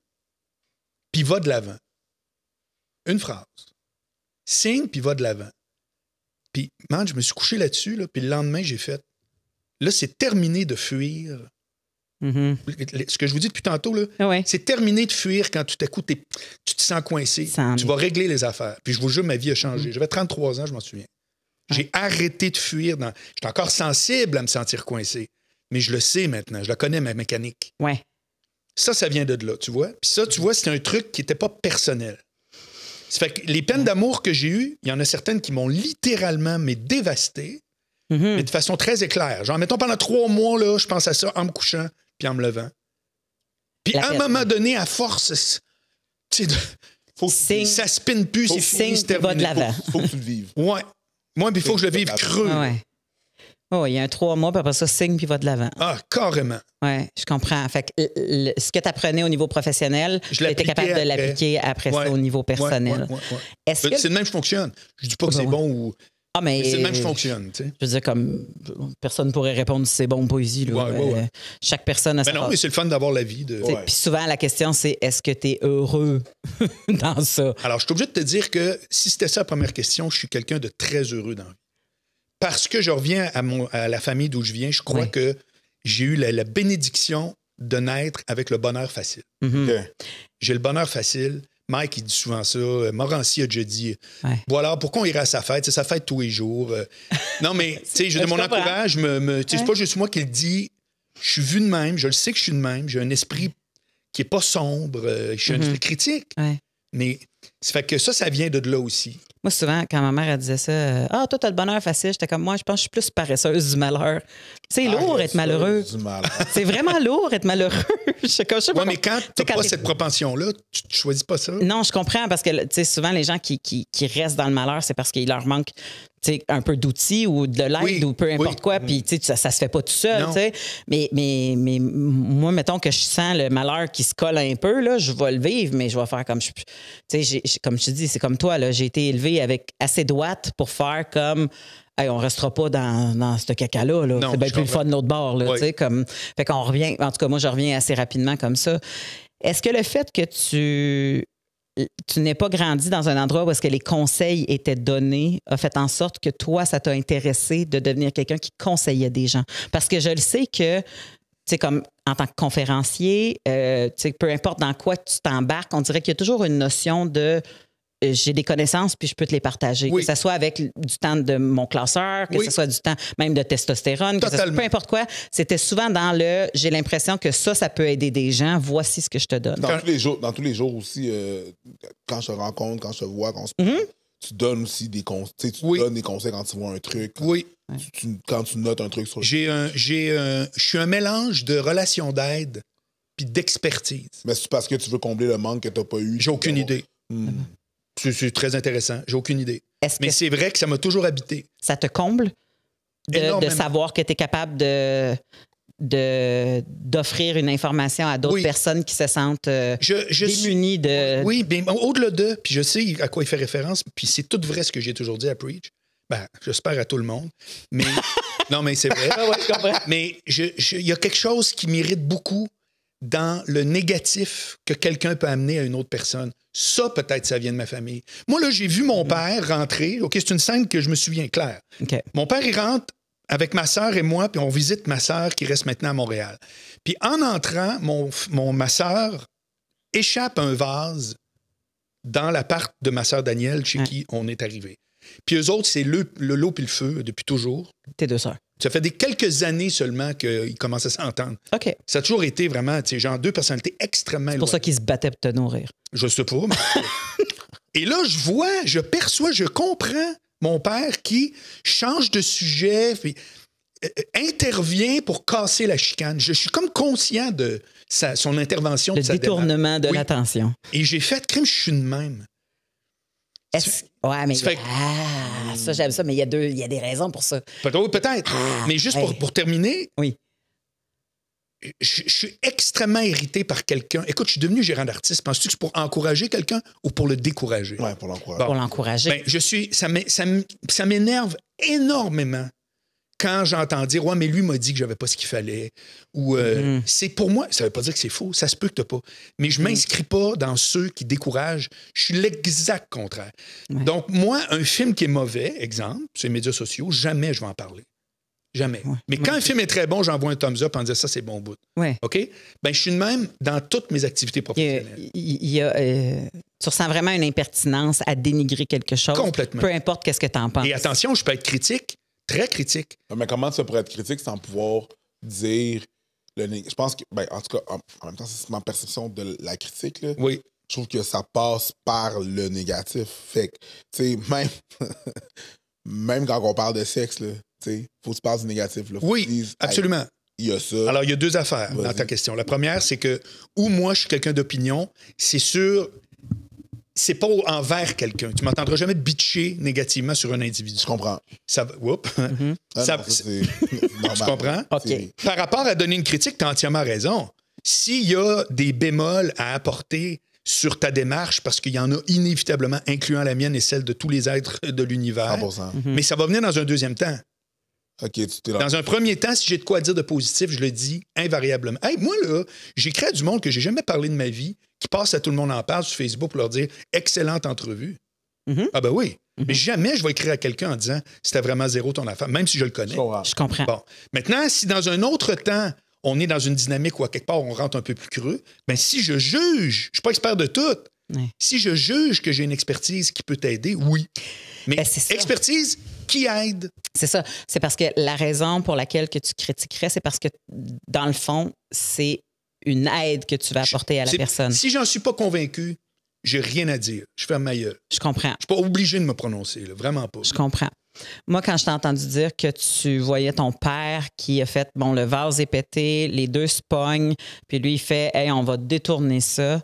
puis va de l'avant. Une phrase. Signe, puis va de l'avant. Puis, man, je me suis couché là-dessus, là, puis le lendemain, j'ai fait, là, c'est terminé de fuir. Ce que je vous dis depuis tantôt, là, c'est terminé de fuir quand tout à coup, tu te sens coincé. Tu vas régler les affaires. Puis je vous jure, ma vie a changé. J'avais 33 ans, je m'en souviens. J'ai arrêté de fuir. J'étais encore sensible à me sentir coincé. Mais je le sais maintenant. Je la connais, ma mécanique.
Ouais.
Ça vient de là, tu vois. Puis ça, tu vois, c'était un truc qui n'était pas personnel. Ça fait que les peines d'amour que j'ai eues, il y en a certaines qui m'ont littéralement dévasté, mais de façon très éclair. Genre, mettons, pendant 3 mois, là, je pense à ça en me couchant puis en me levant. Puis à un moment donné, à force, ça spinne plus, c'est fini, c'est terminé.
Faut que tu le vives.
Ouais. Moi, il faut que je le vive creux.
Oh, il y a un 3 mois, puis après ça, signe, puis va de l'avant.
Ah, carrément.
Oui, je comprends. Fait que ce que tu apprenais au niveau professionnel, tu étais capable de l'appliquer après ça au niveau personnel.
C'est de même que je fonctionne. Je dis pas que c'est bon ou...
Ah, mais
c'est de même que je fonctionne. Tu sais.
Je veux dire, comme personne ne pourrait répondre si c'est bon ou pas ici. Chaque personne a sa
non, mais c'est le fun d'avoir la vie.
Puis souvent, la question, c'est est-ce que tu es heureux dans ça?
Alors, je suis obligé de te dire que si c'était ça la première question, je suis quelqu'un de très heureux dans la vie. Parce que je reviens à la famille d'où je viens, je crois que j'ai eu la bénédiction de naître avec le bonheur facile. J'ai le bonheur facile. Mike, il dit souvent ça. Morancy a déjà dit voilà, pourquoi on irait à sa fête? C'est sa fête tous les jours. Non, mais, tu sais, mon entourage, c'est pas juste moi qui le dis. Je suis vu de même. Je le sais que je suis de même. J'ai un esprit qui est pas sombre. Je suis un esprit critique. Mais ça fait que ça vient de là aussi.
Moi, souvent, quand ma mère elle disait ça, « Ah, toi, t'as le bonheur facile », j'étais comme, moi, je pense que je suis plus paresseuse du malheur. C'est lourd être malheureux. C'est vraiment lourd être malheureux.
Mais quand t'as pas cette propension-là, tu choisis pas ça.
Non, je comprends, parce que souvent, les gens qui restent dans le malheur, c'est parce qu'il leur manque un peu d'outils ou de l'aide ou peu importe quoi, puis ça se fait pas tout seul. Mais moi, mettons que je sens le malheur qui se colle un peu, là, je vais le vivre, mais je vais faire comme... comme je te dis, c'est comme toi, là, j'ai été élevée avec assez de watts pour faire comme... Hey, on restera pas dans ce caca-là. Là. C'est bien plus le fun de l'autre bord. Là, fait qu'on revient... En tout cas, moi, je reviens assez rapidement comme ça. Est-ce que le fait que tu n'aies pas grandi dans un endroit où est-ce que les conseils étaient donnés a fait en sorte que toi, ça t'a intéressé de devenir quelqu'un qui conseillait des gens? Parce que je le sais que, tu sais, comme en tant que conférencier, peu importe dans quoi tu t'embarques, on dirait qu'il y a toujours une notion de j'ai des connaissances puis je peux te les partager. Que ce soit avec du temps de mon classeur, que ce soit du temps même de testostérone, que soit, peu importe quoi. C'était souvent dans j'ai l'impression que ça peut aider des gens. Voici ce que je te donne.
Dans tous les jours aussi, quand je te rencontre, quand je te vois, quand on se parle, tu donnes aussi des conseils. Tu donnes des conseils quand tu vois un truc. Quand tu notes un truc sur le...
Je suis un mélange de relations d'aide puis d'expertise.
Mais c'est parce que tu veux combler le manque que tu n'as pas eu.
J'ai aucune idée. C'est très intéressant. J'ai aucune idée. Mais c'est vrai que ça m'a toujours habité.
Ça te comble de savoir que tu es capable d'offrir une information à d'autres personnes qui se sentent démunies de...
Oui, bien, au-delà de, puis je sais à quoi il fait référence, puis c'est tout vrai ce que j'ai toujours dit à Preach. Ben, j'espère à tout le monde. Mais non, mais c'est vrai.
Ouais, je comprends.
Mais il y a quelque chose qui m'irrite beaucoup dans le négatif que quelqu'un peut amener à une autre personne. Ça, peut-être, ça vient de ma famille. Moi, là, j'ai vu mon père rentrer. OK, c'est une scène que je me souviens claire.
Okay.
Mon père, il rentre avec ma sœur et moi, puis on visite ma sœur qui reste maintenant à Montréal. Puis en entrant, ma sœur échappe un vase dans l'appart de ma sœur Danielle, chez qui on est arrivé. Puis eux autres, c'est le l'eau puis le feu depuis toujours.
Tes deux sœurs.
Ça fait quelques années seulement qu'ils commencent à s'entendre.
OK.
Ça a toujours été vraiment, tu sais, genre deux personnalités extrêmement éloignées.
C'est pour ça qu'ils se battaient pour te nourrir.
Je sais pas. Mais... Et là, je perçois, je comprends mon père qui change de sujet, puis intervient pour casser la chicane. Je suis comme conscient de son intervention.
Le détournement de l'attention.
Et j'ai fait crime, je suis de même.
Ouais, mais ça, j'aime ça, mais il y a des raisons pour ça.
Peut-être. Mais juste pour terminer,
oui.
Je suis extrêmement irrité par quelqu'un. Écoute, je suis devenu gérant d'artiste. Penses-tu que c'est pour encourager quelqu'un ou pour le décourager?
Oui, pour l'encourager.
Bon. Pour l'encourager.
Ben, ça m'énerve énormément quand j'entends dire « Ouais, mais lui m'a dit que j'avais pas ce qu'il fallait. » Ou c'est pour moi, ça veut pas dire que c'est faux, ça se peut que t'as pas. Mais je m'inscris pas dans ceux qui découragent. Je suis l'exact contraire. Ouais. Donc, moi, un film qui est mauvais, exemple, sur les médias sociaux, jamais je vais en parler. Jamais. Ouais. Mais quand un film est très bon, j'envoie un thumbs up en disant ça, c'est bon bout.
Ouais.
OK? Ben, je suis de même dans toutes mes activités professionnelles.
Tu ressens vraiment une impertinence à dénigrer quelque chose.
Complètement.
Peu importe qu'est-ce que tu en penses.
Et attention, je peux être critique, très critique.
Mais comment ça pourrait être critique sans pouvoir dire je pense que, ben, en tout cas, en même temps, c'est ma perception de la critique, là.
Oui.
Je trouve que ça passe par le négatif. Fait que, tu sais, même quand on parle de sexe, là, il faut que tu parles du négatif. Là.
Oui,
dises,
absolument.
Il y a ça.
Alors, il y a deux affaires dans ta question. La première, c'est que, où moi, je suis quelqu'un d'opinion, c'est sûr, c'est pas envers quelqu'un. Tu m'entendras jamais bitcher négativement sur un individu.
Je comprends.
Ça va... Oups.
C'est normal.
Tu comprends?
OK.
Par rapport à donner une critique, tu as entièrement raison. S'il y a des bémols à apporter sur ta démarche, parce qu'il y en a inévitablement, incluant la mienne et celle de tous les êtres de l'univers,
100%.
Mais ça va venir dans un deuxième temps.
Okay,
dans un premier temps, si j'ai de quoi dire de positif, je le dis invariablement. Hey, moi, là, j'écris à du monde que j'ai jamais parlé de ma vie, qui passe à tout le monde en parle sur Facebook pour leur dire « Excellente entrevue ». Ah ben oui. Mais jamais je vais écrire à quelqu'un en disant « C'était vraiment zéro ton affaire », même si je le connais.
Je comprends.
Bon. Maintenant, si dans un autre temps, on est dans une dynamique où à quelque part on rentre un peu plus creux, bien si je juge, je ne suis pas expert de tout, si je juge que j'ai une expertise qui peut t'aider, oui. Mais expertise qui aide.
C'est ça. C'est parce que la raison pour laquelle que tu critiquerais, c'est parce que, dans le fond, c'est une aide que tu vas apporter à la personne.
Si j'en suis pas convaincu, j'ai rien à dire. Je ferme ma gueule.
Je comprends.
Je suis pas obligé de me prononcer, là, vraiment pas.
Je comprends. Moi, quand je t'ai entendu dire que tu voyais ton père qui a fait, bon, le vase est pété, les deux se pognent, puis lui, il fait, hey, on va détourner ça.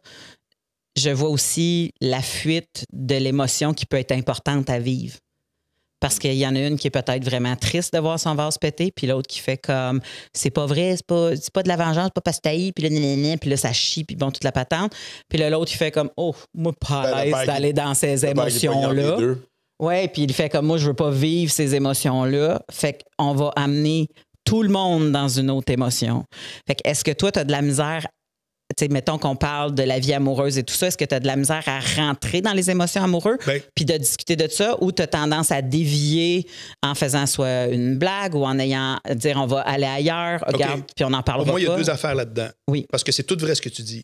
Je vois aussi la fuite de l'émotion qui peut être importante à vivre. Parce qu'il y en a une qui est peut-être vraiment triste de voir son vase péter, puis l'autre qui fait comme c'est pas vrai, c'est pas de la vengeance, c'est pas parce que t'haïs, puis là, puis là, ça chie, puis bon, toute la patente. Puis là, l'autre, il fait comme oh, moi, pas à l'aise d'aller dans ces émotions-là. Ouais, puis il fait comme moi, je veux pas vivre ces émotions-là. Fait qu'on va amener tout le monde dans une autre émotion. Fait que est-ce que toi, tu as de la misère? T'sais, mettons qu'on parle de la vie amoureuse et tout ça, est-ce que tu as de la misère à rentrer dans les émotions amoureuses puis de discuter de ça, ou tu as tendance à dévier en faisant soit une blague ou en ayant dire on va aller ailleurs, regarde, puis on en parlera pas?
Pour moi, il y a deux affaires là-dedans.
Oui.
Parce que c'est tout vrai ce que tu dis.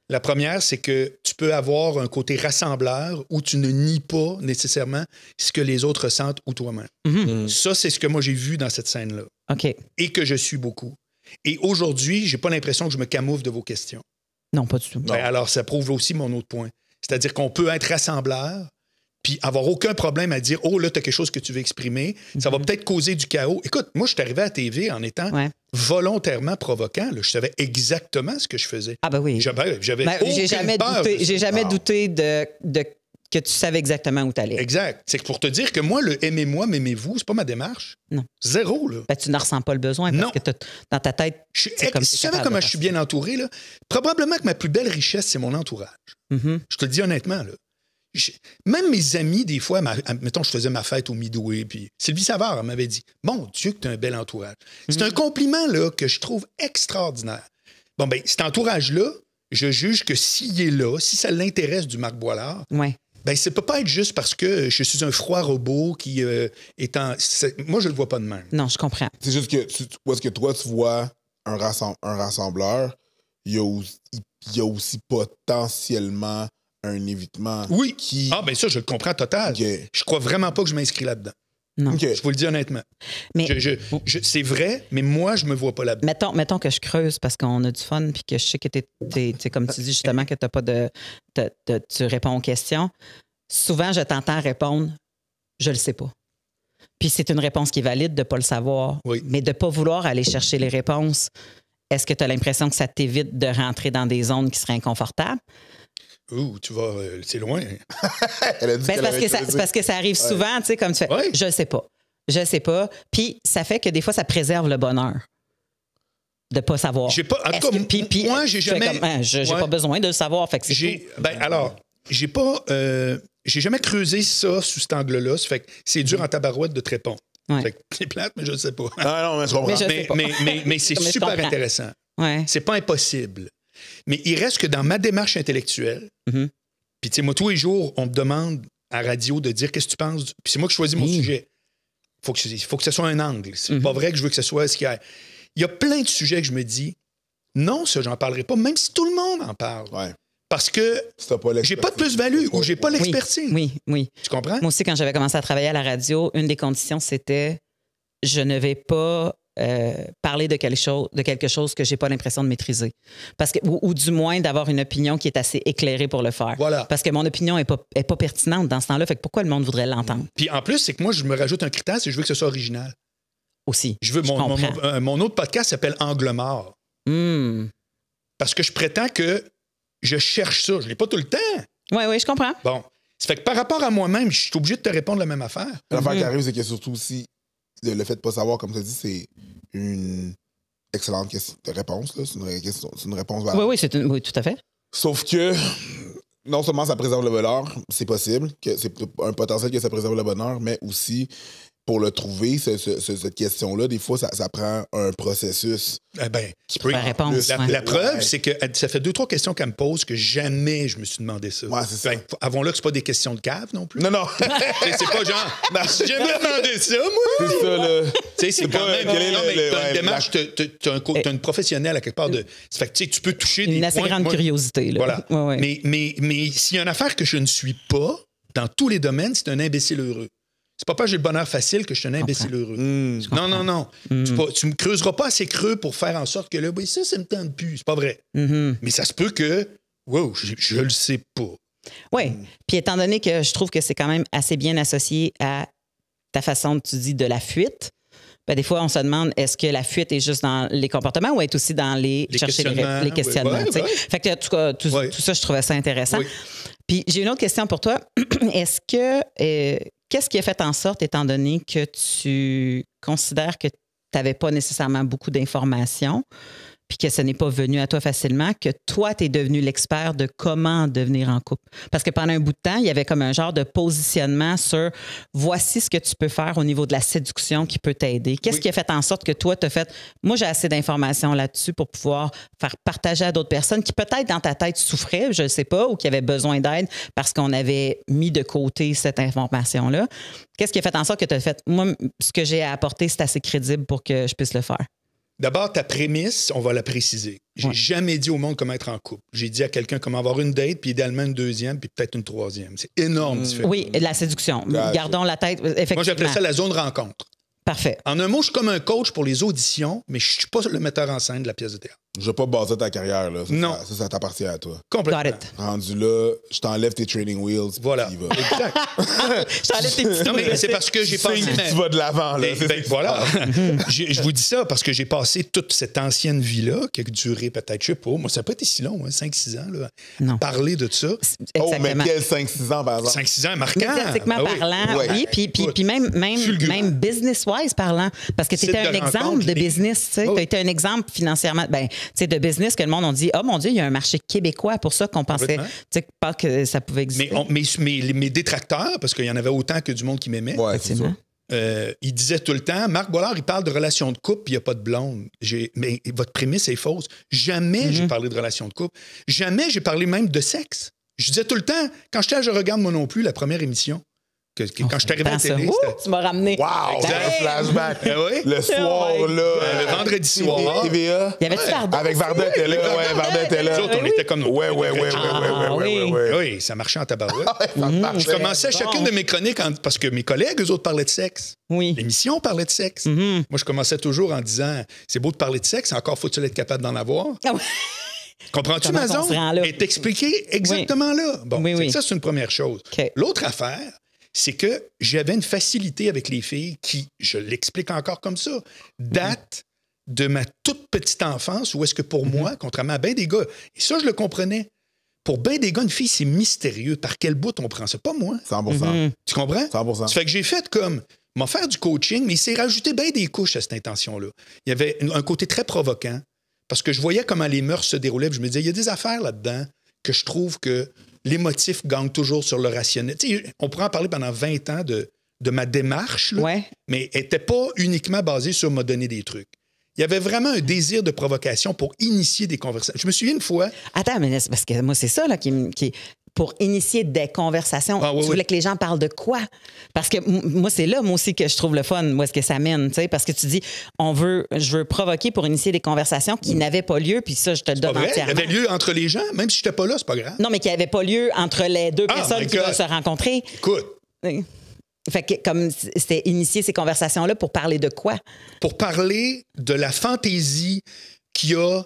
La première, c'est que tu peux avoir un côté rassembleur où tu ne nies pas nécessairement ce que les autres ressentent ou toi-même. Ça, c'est ce que moi j'ai vu dans cette scène-là.
OK.
Et que je suis beaucoup. Et aujourd'hui, j'ai pas l'impression que je me camoufle de vos questions.
Non, pas du tout.
Ben alors, ça prouve aussi mon autre point. C'est-à-dire qu'on peut être rassembleur puis avoir aucun problème à dire « Oh, là, tu as quelque chose que tu veux exprimer. Ça va peut-être causer du chaos. » Écoute, moi, je suis arrivé à la TV en étant volontairement provoquant. Là. Je savais exactement ce que je faisais.
Ah ben oui.
J'avais
j'ai jamais douté de que tu savais exactement où tu allais.
Exact. C'est que pour te dire que moi, le aimez-moi, m'aimez-vous, c'est pas ma démarche.
Non.
Zéro, là.
Ben, tu n'en ressens pas le besoin parce
Non.
que dans ta tête,
Si tu savais comment je suis bien entouré, là, probablement que ma plus belle richesse, c'est mon entourage.
Mm-hmm.
Je te le dis honnêtement, là. Même mes amis, des fois, mettons, je faisais ma fête au Midway, puis Sylvie Savard elle m'avait dit « Mon Dieu, que tu as un bel entourage. C'est un compliment là, que je trouve extraordinaire. Bon, ben cet entourage-là, je juge que s'il est là, si ça l'intéresse du Marc Boilard, ben ça peut pas être juste parce que je suis un froid robot qui est en... Moi, je le vois pas de même.
Non, je comprends.
C'est juste que parce que toi, tu vois un rassembleur, il y a aussi potentiellement un évitement qui...
Ah, ben ça, je le comprends total.
Okay.
Je crois vraiment pas que je m'inscris là-dedans.
Non.
Okay. Je vous le dis honnêtement.
Mais
c'est vrai, mais moi, je me vois pas là-dedans.
Mettons que je creuse parce qu'on a du fun puis que je sais que t'es comme tu dis justement que t'as pas de... tu réponds aux questions. Souvent, je t'entends répondre « je le sais pas ». Puis c'est une réponse qui est valide de ne pas le savoir.
Oui.
Mais de ne pas vouloir aller chercher les réponses, est-ce que tu as l'impression que ça t'évite de rentrer dans des zones qui seraient inconfortables?
Ouh, tu vas... c'est loin.
C'est parce que ça arrive souvent, tu sais, comme tu fais « je le sais pas ». Je sais pas. Puis ça fait que des fois, ça préserve le bonheur de ne pas savoir.
J'ai pas... En tout cas, moi, j'ai jamais...
j'ai pas besoin de le savoir. Fait que
alors, j'ai pas... j'ai jamais creusé ça sous cet angle-là. Ça fait que c'est dur en tabarouette de te répondre. Fait que c'est plate, mais je ne sais pas.
Non, mais je comprends.
Mais c'est super intéressant.
Ouais.
C'est pas impossible. Mais il reste que dans ma démarche intellectuelle, puis tu sais, moi, tous les jours, on me demande à radio de dire qu'est-ce que tu penses. Puis c'est moi qui choisis mon sujet. Il faut que ce soit un angle. C'est pas vrai que je veux que ce soit ce qu'il y a. Il y a plein de sujets que je me dis, non, ça, j'en parlerai pas, même si tout le monde en parle.
Ouais.
Parce que j'ai pas de plus-value ou j'ai pas l'expertise.
Oui.
Tu comprends?
Moi aussi, quand j'avais commencé à travailler à la radio, une des conditions, c'était je ne vais pas parler de quelque chose que j'ai pas l'impression de maîtriser. Parce que, ou du moins d'avoir une opinion qui est assez éclairée pour le faire.
Voilà.
Parce que mon opinion est pas pertinente dans ce temps-là. Fait que pourquoi le monde voudrait l'entendre?
Puis en plus, c'est que moi, je me rajoute un critère, c'est que je veux que ce soit original.
Aussi.
Je veux mon autre podcast s'appelle Angle mort. Parce que je prétends que je cherche ça. Je l'ai pas tout le temps.
Oui, je comprends.
Bon. Ça fait que par rapport à moi-même, je suis obligé de te répondre la même affaire.
L'affaire qui arrive, c'est que surtout aussi, le fait de ne pas savoir, comme tu as dit, c'est une excellente réponse. Là. C'est une réponse valable.
Oui, tout à fait.
Sauf que, non seulement ça préserve le bonheur, c'est possible, que c'est un potentiel que ça préserve le bonheur, mais aussi, pour le trouver, cette question-là, des fois, ça prend un processus.
Qui peut répondre.
La preuve, c'est que ça fait 2-3 questions qu'elle me pose que jamais je me suis demandé ça.
Ouais, c'est ça.
Avons-là que c'est pas des questions de cave non plus.
Non.
C'est pas genre, j'ai jamais demandé ça, moi.
C'est ça, là.
Tu sais, c'est quand même. T'as une démarche, t'as une professionnelle à quelque part de. Ça fait que tu peux toucher des
une assez grande curiosité. Là.
Voilà.
Ouais.
Mais s'il y a une affaire que je ne suis pas, dans tous les domaines, c'est un imbécile heureux. C'est pas parce que j'ai le bonheur facile que je suis un imbécile heureux. Non. Tu me creuseras pas assez creux pour faire en sorte que là, ça me tente plus. C'est pas vrai. Mais ça se peut que, je le sais pas.
Oui. Puis étant donné que je trouve que c'est quand même assez bien associé à ta façon, tu dis, de la fuite, ben, des fois, on se demande, est-ce que la fuite est juste dans les comportements ou est aussi dans les questionnements? Fait que, en tout cas, tout ça, je trouvais ça intéressant. Oui. Puis j'ai une autre question pour toi. Est-ce que... qu'est-ce qui a fait en sorte, étant donné que tu considères que tu n'avais pas nécessairement beaucoup d'informations, puis que ce n'est pas venu à toi facilement, que toi, tu es devenu l'expert de comment devenir en couple? Parce que pendant un bout de temps, il y avait comme un genre de positionnement sur voici ce que tu peux faire au niveau de la séduction qui peut t'aider. Qu'est-ce qui a fait en sorte que toi, tu as fait moi, j'ai assez d'informations là-dessus pour pouvoir faire partager à d'autres personnes qui peut-être dans ta tête souffraient, je ne sais pas, ou qui avaient besoin d'aide parce qu'on avait mis de côté cette information-là. Qu'est-ce qui a fait en sorte que tu as fait moi, ce que j'ai à apporter, c'est assez crédible pour que je puisse le faire?
D'abord, ta prémisse, on va la préciser. J'ai jamais dit au monde comment être en couple. J'ai dit à quelqu'un comment avoir une date, puis idéalement une deuxième, puis peut-être une troisième. C'est énorme différent.
Oui, la séduction. Gardons la tête, effectivement.
Moi, j'appelle ça la zone rencontre.
Parfait.
En un mot, je suis comme un coach pour les auditions, mais je ne suis pas le metteur en scène de la pièce de théâtre.
Je vais pas baser ta carrière, là.
Non.
Ça t'appartient à toi.
Complètement.
Got it.
Rendu là, je t'enlève tes training wheels.
Voilà.
Tu y vas.
Exact.
Je t'enlève tes petits
Non, mais c'est parce que j'ai passé...
Tu vas de l'avant, là.
Voilà. Je vous dis ça parce que j'ai passé toute cette ancienne vie-là, qui a duré peut-être, je sais pas, moi, ça n'a pas été si long, hein, 5-6 ans, là,
Non.
parler de ça.
Oh, mais
Exactement.
quel 5-6 ans, par exemple?
5-6 ans, marquant.
Médiatiquement
Ah oui.
parlant,
Ouais.
oui. Puis même business-wise parlant. Parce que tu étais
Site
un
de
exemple
rencontre,
de
des-
business. Tu
Oui.
as été un exemple financièrement de business que le monde a dit, oh mon Dieu, il y a un marché québécois pour ça qu'on pensait pas que ça pouvait exister.
Mes détracteurs, parce qu'il y en avait autant que du monde qui m'aimait,
Ouais, c'est ça.
ils disaient tout le temps, Marc Boilard, il parle de relations de couple, puis il n'y a pas de blonde. Mais votre prémisse est fausse. Jamais j'ai parlé de relations de couple. Jamais j'ai parlé même de sexe. Je disais tout le temps, quand j'étais à Je regarde moi non plus, la première émission, quand je suis arrivé à la télé,
Tu m'as ramené.
Wow!
Exact.
Un flashback.
Ah oui?
Le soir,
Ouais.
là.
Le vendredi soir.
TVA.
Il y avait-tu Varda?
Avec Varda était là. Ouais, Varda était là.
Nous autres, on était comme...
Ouais.
Oui, ça marchait en tabarouette.
Ça marchait.
Je commençais chacune de mes chroniques parce que mes collègues, eux autres, parlaient de sexe.
Oui.
L'émission parlait de sexe. Moi, je commençais toujours en disant, c'est beau de parler de sexe, encore faut-il être capable d'en avoir.
Ah ouais.
Comprends-tu,
Comment
Mazon?
on se rend là?
Et t'expliquer exactement là. Bon,
Oui,
fait que
oui.
ça, c'est une première chose.
OK.
L'autre affaire, c'est que j'avais une facilité avec les filles qui, je l'explique encore comme ça, date de ma toute petite enfance, où est-ce que pour moi, contrairement à bien des gars, et ça, je le comprenais, pour bien des gars, une fille, c'est mystérieux. Par quel bout on prend ça? Pas moi.
100%.
Tu comprends?
100%.
Ça fait que j'ai fait comme m'en faire du coaching, mais il s'est rajouté bien des couches à cette intention-là. Il y avait un côté très provoquant, parce que je voyais comment les mœurs se déroulaient, puis je me disais, il y a des affaires là-dedans que je trouve que l'émotif gagne toujours sur le rationnel. Tu sais, on pourrait en parler pendant 20 ans de ma démarche, là,
Ouais.
mais elle n'était pas uniquement basée sur me donner des trucs. Il y avait vraiment un désir de provocation pour initier des conversations. Je me souviens une fois...
Attends, mais c'est parce que moi, c'est ça là, qui pour initier des conversations.
Ah, oui,
tu voulais
oui.
que les gens parlent de quoi? Parce que moi, c'est là, moi aussi, que je trouve le fun, où est-ce que ça mène, tu sais, parce que tu dis, je veux provoquer pour initier des conversations qui n'avaient pas lieu, puis ça, je te le
Pas
donne
vrai, il y
entièrement.
avait lieu entre les gens, même si je n'étais pas là, c'est pas grave.
Non, mais qui n'avaient pas lieu entre les deux
Ah,
personnes
my
qui
God.
veulent se rencontrer.
Écoute,
Fait que comme c'était initier ces conversations-là pour parler de quoi?
pour parler de la fantaisie qu'il y a...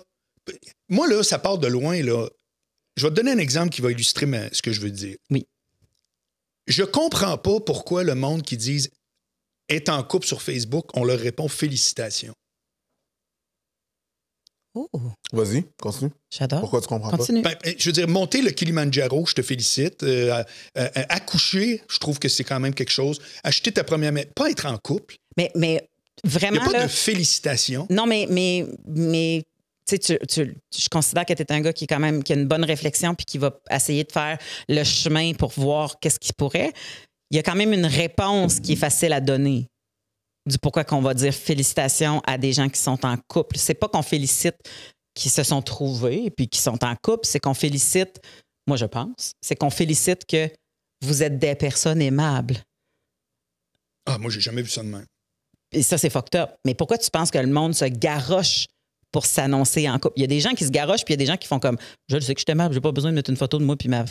Moi, là, ça part de loin, là. Je vais te donner un exemple qui va illustrer ce que je veux dire.
Oui.
Je comprends pas pourquoi le monde qui dit est en couple sur Facebook, on leur répond félicitations.
Oh,
Vas-y, continue.
j'adore.
Pourquoi tu comprends
Continue.
Ben, je veux dire, monter le Kilimandjaro, je te félicite. Accoucher, je trouve que c'est quand même quelque chose. Acheter ta première... Pas être en couple.
Mais
Il n'y
vraiment,
a pas
là,
de félicitations.
non, mais tu sais, je considère que tu es un gars qui est quand même qui a une bonne réflexion puis qui va essayer de faire le chemin pour voir qu'est-ce qu'il pourrait. Il y a quand même une réponse qui est facile à donner du pourquoi qu'on va dire félicitations à des gens qui sont en couple. C'est pas qu'on félicite qui se sont trouvés et puis qui sont en couple, c'est qu'on félicite, moi je pense, c'est qu'on félicite que vous êtes des personnes aimables.
Ah, moi, j'ai jamais vu ça de même.
Et ça, c'est fucked up. Mais pourquoi tu penses que le monde se garoche pour s'annoncer en couple? Il y a des gens qui se garochent, puis il y a des gens qui font comme je le sais que je suis aimable, j'ai pas besoin de mettre une photo de moi puis ma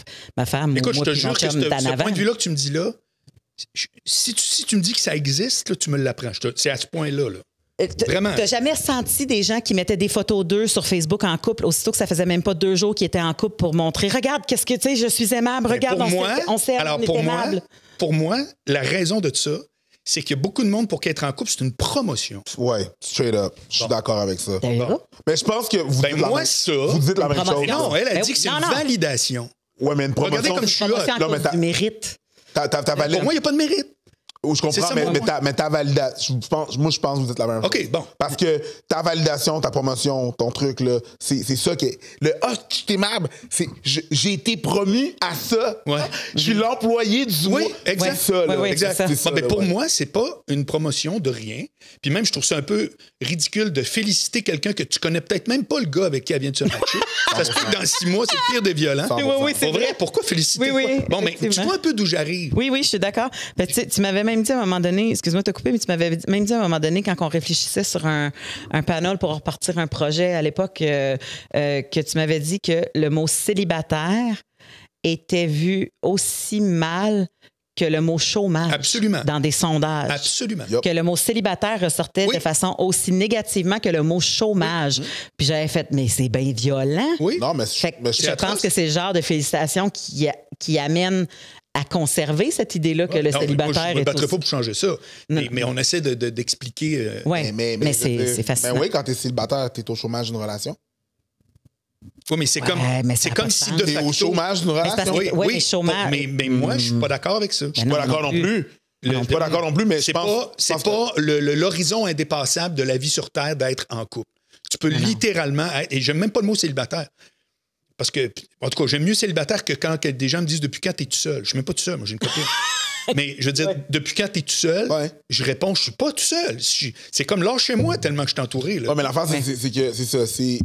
femme
Écoute,
ou
je
moi
te
puis mon
jure que
chum
ce
en avant.
point de vue-là que tu me dis là, si tu me dis que ça existe, là, tu me l'apprends. C'est à ce point-là. Là. Vraiment.
T'as jamais senti des gens qui mettaient des photos d'eux sur Facebook en couple, aussitôt que ça faisait même pas 2 jours qu'ils étaient en couple pour montrer regarde, qu'est-ce que tu sais, je suis aimable, regarde, on s'aime, on est aimable.
Pour moi, la raison de ça, c'est qu'il y a beaucoup de monde pour qu'être en couple, c'est une promotion.
Ouais, straight up. Je suis d'accord avec ça.
D'ailleurs,
Mais je pense que vous
Ben
dites la
moi,
même-
ça...
vous dites la même
promotion.
chose.
Non, elle a
Ben
dit que c'est
non,
une
non.
validation.
Ouais, mais une promotion.
Regardez comme je suis hot.
promotion à
Non, mais
cause du mérite.
ta validation.
Pour moi, il n'y a pas de mérite.
Je comprends,
c'est ça,
mais,
mon
mais,
point.
ta, mais ta validation, je pense que vous êtes la même chose.
OK, bon.
Parce que ta validation, ta promotion, ton truc, là, c'est ça qui est. Le « Ah, je suis aimable », c'est « J'ai été promu à ça.
Ouais.
Je suis l'employé du mois. »
Oui, exact.
C'est ça, là.
Oui,
Exact.
c'est ça.
C'est ça,
Bon, mais
là,
pour
ouais.
moi, c'est pas une promotion de rien. Puis même, je trouve ça un peu ridicule de féliciter quelqu'un que tu connais peut-être même pas le gars avec qui elle vient de se matcher. Ça se peut que dans 6 mois, c'est le pire des violents.
100%.
Oui, oui, c'est
Pour vrai,
vrai.
pourquoi féliciter
Oui, oui,
quoi? Bon, mais tu
effectivement.
vois un peu d'où j'arrive.
Oui, oui, je suis d'accord. Ben, tu m'avais même dit à un moment donné, excuse-moi de te couper, mais tu m'avais même dit à un moment donné, quand on réfléchissait sur un panel pour repartir un projet à l'époque, que tu m'avais dit que le mot célibataire était vu aussi mal que le mot chômage
Absolument.
dans des sondages.
Absolument.
Que le mot célibataire ressortait de façon aussi négativement que le mot chômage. Puis j'avais fait, mais c'est bien violent.
Oui.
Non, mais
Je pense que c'est le genre de félicitations qui amène à conserver cette idée-là que le célibataire
je ne me
est
battrais
aussi...
pas pour changer ça. Mais on essaie d'expliquer...
Oui, mais c'est fascinant.
Mais oui, quand tu es célibataire, tu es au chômage d'une relation.
Oui, mais c'est comme,
c'est comme
si
de
de
T'es
facto...
au chômage d'une relation.
Oui, mais chômage...
Mais moi, je suis pas d'accord avec ça.
Je suis pas d'accord non plus. Je suis pas d'accord non plus, mais
c'est pas l'horizon indépassable de la vie sur Terre d'être en couple. Tu peux littéralement être... Et j'aime même pas le mot célibataire. Parce que, en tout cas, j'aime mieux célibataire que quand des gens me disent depuis quand t'es tout seul. Je suis même pas tout seul, moi j'ai une copine. Mais je veux dire, depuis quand t'es tout seul, je réponds, je suis pas tout seul. C'est comme lâchez-moi tellement que je suis entouré. Là.
Ouais, mais l'affaire, c'est que c'est ça. C'est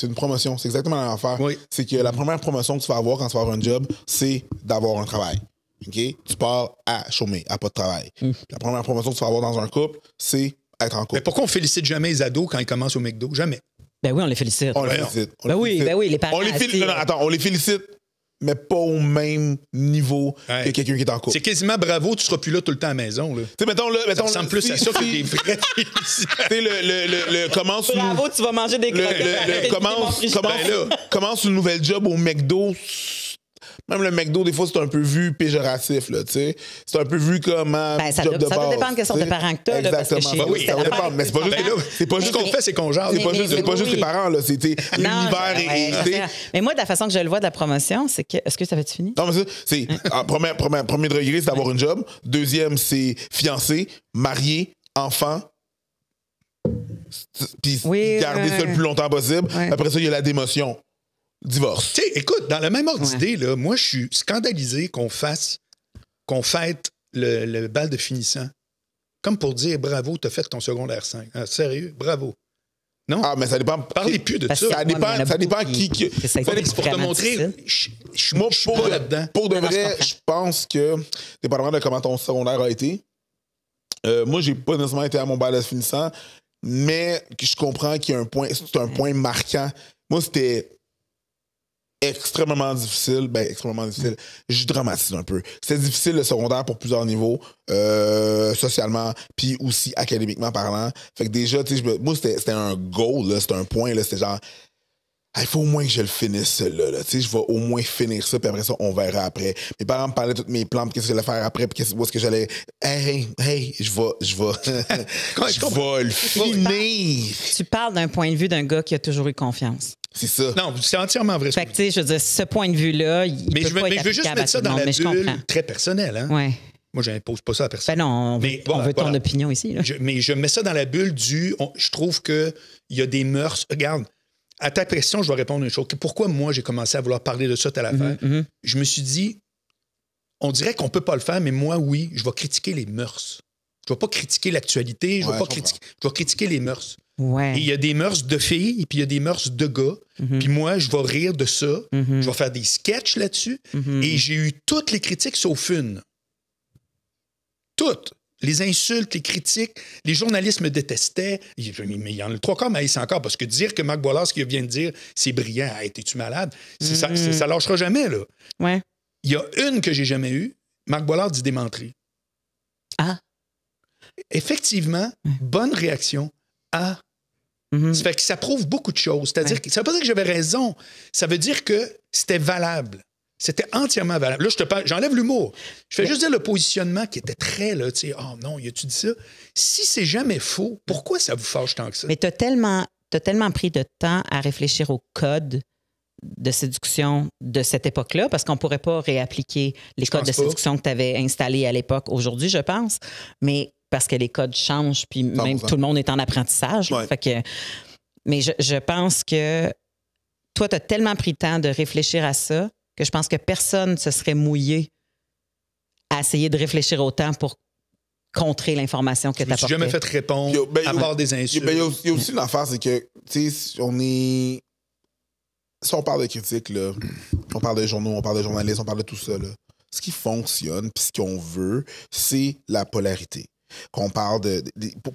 une promotion. C'est exactement la même affaire.
Oui.
C'est que la première promotion que tu vas avoir quand tu vas avoir un job, c'est d'avoir un travail. OK? Tu pars à chômer, à pas de travail. La première promotion que tu vas avoir dans un couple, c'est être en couple.
Mais pourquoi on félicite jamais les ados quand ils commencent au McDo? Jamais.
Ben oui, on les félicite.
On les félicite.
Ben oui, les parents.
On les félicite, mais pas au même niveau que quelqu'un qui est en couple.
C'est quasiment bravo, tu seras plus là tout le temps à la maison. Là.
Tu sais, mettons,
ça ressemble plus à ça que des vrais félicitations.
Tu sais, commence...
Bravo, tu vas manger des croquettes.
Commence une nouvelle job au McDo. Même le McDo, des fois, c'est un peu vu péjoratif, là, tu sais. C'est un peu vu comme
ça
job de base.
Ça doit dépendre quelle sorte de parents que t'as, là, parce que
Exactement.
chez nous,
Ça va dépendre, mais c'est pas juste...
Ce qu'on fait, c'est qu'on jase.
C'est pas juste les parents, là. C'était l'univers et...
Mais moi, de la façon que je le vois de la promotion, c'est que... Est-ce que ça va-tu fini?
Non, mais ça, c'est... Premier degré, c'est d'avoir une job. Deuxième, c'est fiancé, marié, enfant. Puis garder ça le plus longtemps possible. Après ça, il y a la démotion. Divorce.
Tu sais, écoute, dans le même ordre d'idée, là, moi, je suis scandalisé qu'on fête le bal de finissant. Comme pour dire bravo, t'as fait ton secondaire 5. Ah, sérieux, bravo. Non?
Ah, mais ça dépend.
Parlez plus de ça.
Ça dépend qui.
C'est pour te montrer. Je suis pas là-dedans.
Pour de vrai, je pense que, dépendamment de comment ton secondaire a été, moi, j'ai pas nécessairement été à mon bal de finissant, mais je comprends qu'il y a un point, c'est un point marquant. Moi, c'était extrêmement difficile. Je dramatise un peu. C'était difficile le secondaire pour plusieurs niveaux, socialement, puis aussi académiquement parlant. Fait que déjà, tu sais, moi, c'était un goal, là, c'était un point, là, c'était genre, il faut au moins que je le finisse, là. Tu sais, je vais au moins finir ça, puis après ça, on verra après. Mes parents me parlaient de toutes mes plans, puis qu'est-ce que j'allais faire après, puis où est-ce que j'allais... Hey, je vais le finir.
Tu parles d'un point de vue d'un gars qui a toujours eu confiance.
C'est ça.
Non, c'est entièrement vrai.
Fait que, tu sais, je veux dire, ce point de vue-là,
mais je veux juste mettre ça dans la bulle très personnelle. Hein?
Ouais.
Moi, je n'impose pas ça à personne.
Ben non, on veut ton opinion ici. Là.
Mais je mets ça dans la bulle je trouve qu'il y a des mœurs... Regarde, à ta question, je vais répondre une chose. Pourquoi moi, j'ai commencé à vouloir parler de ça, telle affaire? Je me suis dit, on dirait qu'on ne peut pas le faire, mais moi, oui, je vais critiquer les mœurs. Je ne vais pas critiquer l'actualité, je vais critiquer les mœurs.
Ouais.
Et il y a des mœurs de filles, et puis il y a des mœurs de gars. Puis moi, je vais rire de ça. Je vais faire des sketchs là-dessus. Et j'ai eu toutes les critiques sauf une. Toutes. Les insultes, les critiques, les journalistes me détestaient. Mais il y en a le trois quarts m'haïssent encore, parce que dire que Marc Boilard, ce qu'il vient de dire, c'est brillant. Hey, t'es-tu malade? Ça lâchera jamais, là.
Ouais.
Il y a une que j'ai jamais eue. Marc Boilard dit démentir.
Ah.
Effectivement, bonne réaction. Ah. Ça fait que ça prouve beaucoup de choses. C'est-à-dire que ça veut pas dire que j'avais raison. Ça veut dire que c'était valable. C'était entièrement valable. Là, je te parle, j'enlève l'humour. Je fais juste dire le positionnement qui était très, là, tu sais, oh non, y a-tu dit ça? Si c'est jamais faux, pourquoi ça vous fâche tant que ça?
Mais t'as tellement pris de temps à réfléchir au code de séduction de cette époque-là, parce qu'on ne pourrait pas réappliquer les codes de séduction que tu avais installés à l'époque aujourd'hui, je pense. Mais parce que les codes changent, puis même 100%. Tout le monde est en apprentissage. Fait que, mais je pense que toi, tu as tellement pris le temps de réfléchir à ça que je pense que personne ne se serait mouillé à essayer de réfléchir autant pour contrer l'information que tu apportais.
Je me suis jamais fait répondre à part des insultes.
Il y a aussi une affaire, c'est que, tu sais, si on parle de critiques, là, on parle de journaux, on parle de journalistes, on parle de tout ça, là, ce qui fonctionne puis ce qu'on veut, c'est la polarité. Qu'on parle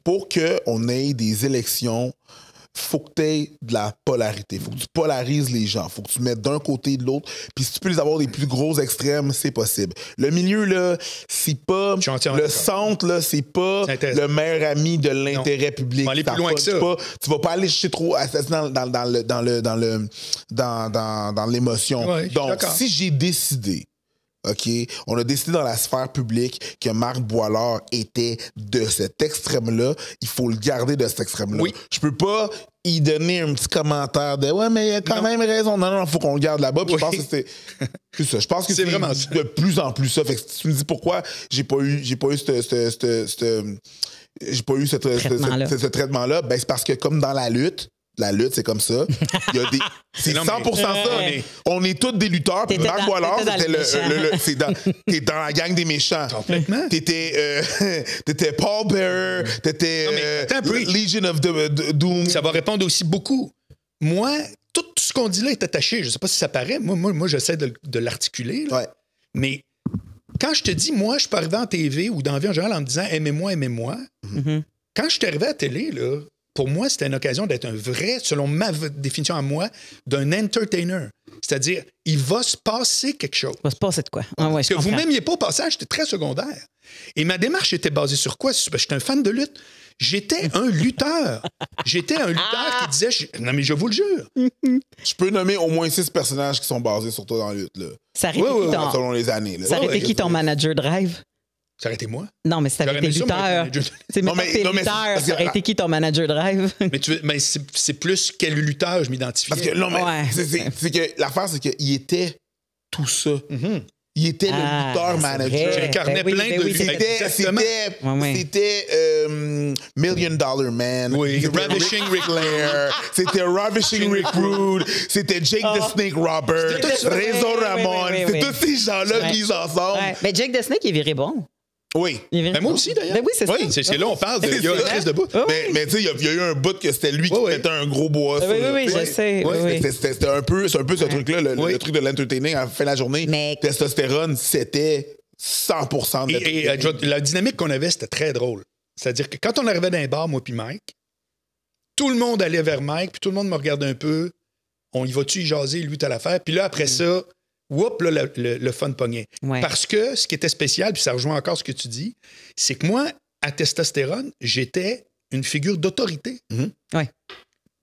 pour qu'on ait des élections faut que tu aies de la polarité. Faut que tu polarises les gens. Faut que tu mettes d'un côté et de l'autre. Puis si tu peux les avoir des plus gros extrêmes, c'est possible. Le milieu, là, c'est pas... Le centre, là, c'est pas le meilleur ami de l'intérêt public.
On va aller plus loin que ça.
Tu vas pas aller chercher trop dans l'émotion.
Ouais,
donc, si j'ai décidé... OK? On a décidé dans la sphère publique que Marc Boilard était de cet extrême-là. Il faut le garder de cet extrême-là.
Oui.
Je peux pas y donner un petit commentaire de « Ouais, mais il a quand même raison. » Non, il faut qu'on le garde là-bas. Puis je pense que c'est ça. Je pense que c'est
vraiment ça.
De plus en plus ça. Fait que si tu me dis pourquoi j'ai pas eu ce traitement-là, ben c'est parce que comme dans la lutte, c'est comme ça. Il y a des... C'est 100% ça. On est tous des lutteurs. Puis Marc Boilard, t'es dans la gang des méchants.
Complètement.
T'étais Paul Bearer. T'étais Legion of Doom.
Ça va répondre aussi beaucoup. Moi, tout ce qu'on dit là est attaché. Je sais pas si ça paraît. Moi j'essaie de l'articuler.
Ouais.
Mais quand je te dis, moi, je peux arriver en TV ou dans la vie en général en me disant « Aimez-moi, aimez-moi
Mm-hmm. »,
quand je suis arrivé à la télé, là, pour moi, c'était une occasion d'être un vrai, selon ma définition à moi, d'un entertainer. C'est-à-dire, il va se passer quelque chose.
Il va se passer de quoi? Ah ouais,
que vous m'aimiez pas au passage, j'étais très secondaire. Et ma démarche était basée sur quoi? J'étais un fan de lutte. J'étais un lutteur. J'étais un lutteur qui disait... Non, mais je vous le jure.
Je peux nommer au moins 6 personnages qui sont basés sur toi dans la lutte. Là.
Ça aurait été qui
selon les années. Là.
Ça aurait été qui ton manager drive?
Ça aurait été moi.
Non, mais si t'avais été lutteur. Ça aurait été qui ton manager drive?
Mais c'est plus quel lutteur je m'identifie.
Parce que, non, mais c'est que l'affaire, c'est qu'il était tout ça.
Mm-hmm.
Il était le lutteur manager.
J'incarnais plein de...
C'était Million Dollar Man.
Oui.
Ravishing Ric Flair. C'était Ravishing Rick Rude. C'était Jake the Snake Robert. Razor Ramon. C'était tous ces gens-là mis ensemble.
Mais Jake the Snake, il virait bon.
Oui.
Mais moi aussi, d'ailleurs.
Ben oui, c'est ça.
C'est là, on parle de... Il y a une crise de bout.
Mais tu sais, il y a eu un bout que c'était lui qui mettait un gros bois.
Oui, je sais.
C'était un peu ce truc-là, le truc de l'entertaining à la fin de la journée.
Mais...
Testostérone, c'était 100% de
et la dynamique qu'on avait, c'était très drôle. C'est-à-dire que quand on arrivait dans un bar, moi puis Mike, tout le monde allait vers Mike, puis tout le monde me regardait un peu. On y va-tu y jaser, lui, t'as l'affaire. Puis là, après ça... Whoop, là, le fun pognait.
Ouais.
Parce que ce qui était spécial, puis ça rejoint encore ce que tu dis, c'est que moi, à Testostérone, j'étais une figure d'autorité.
Mm-hmm.
Ouais.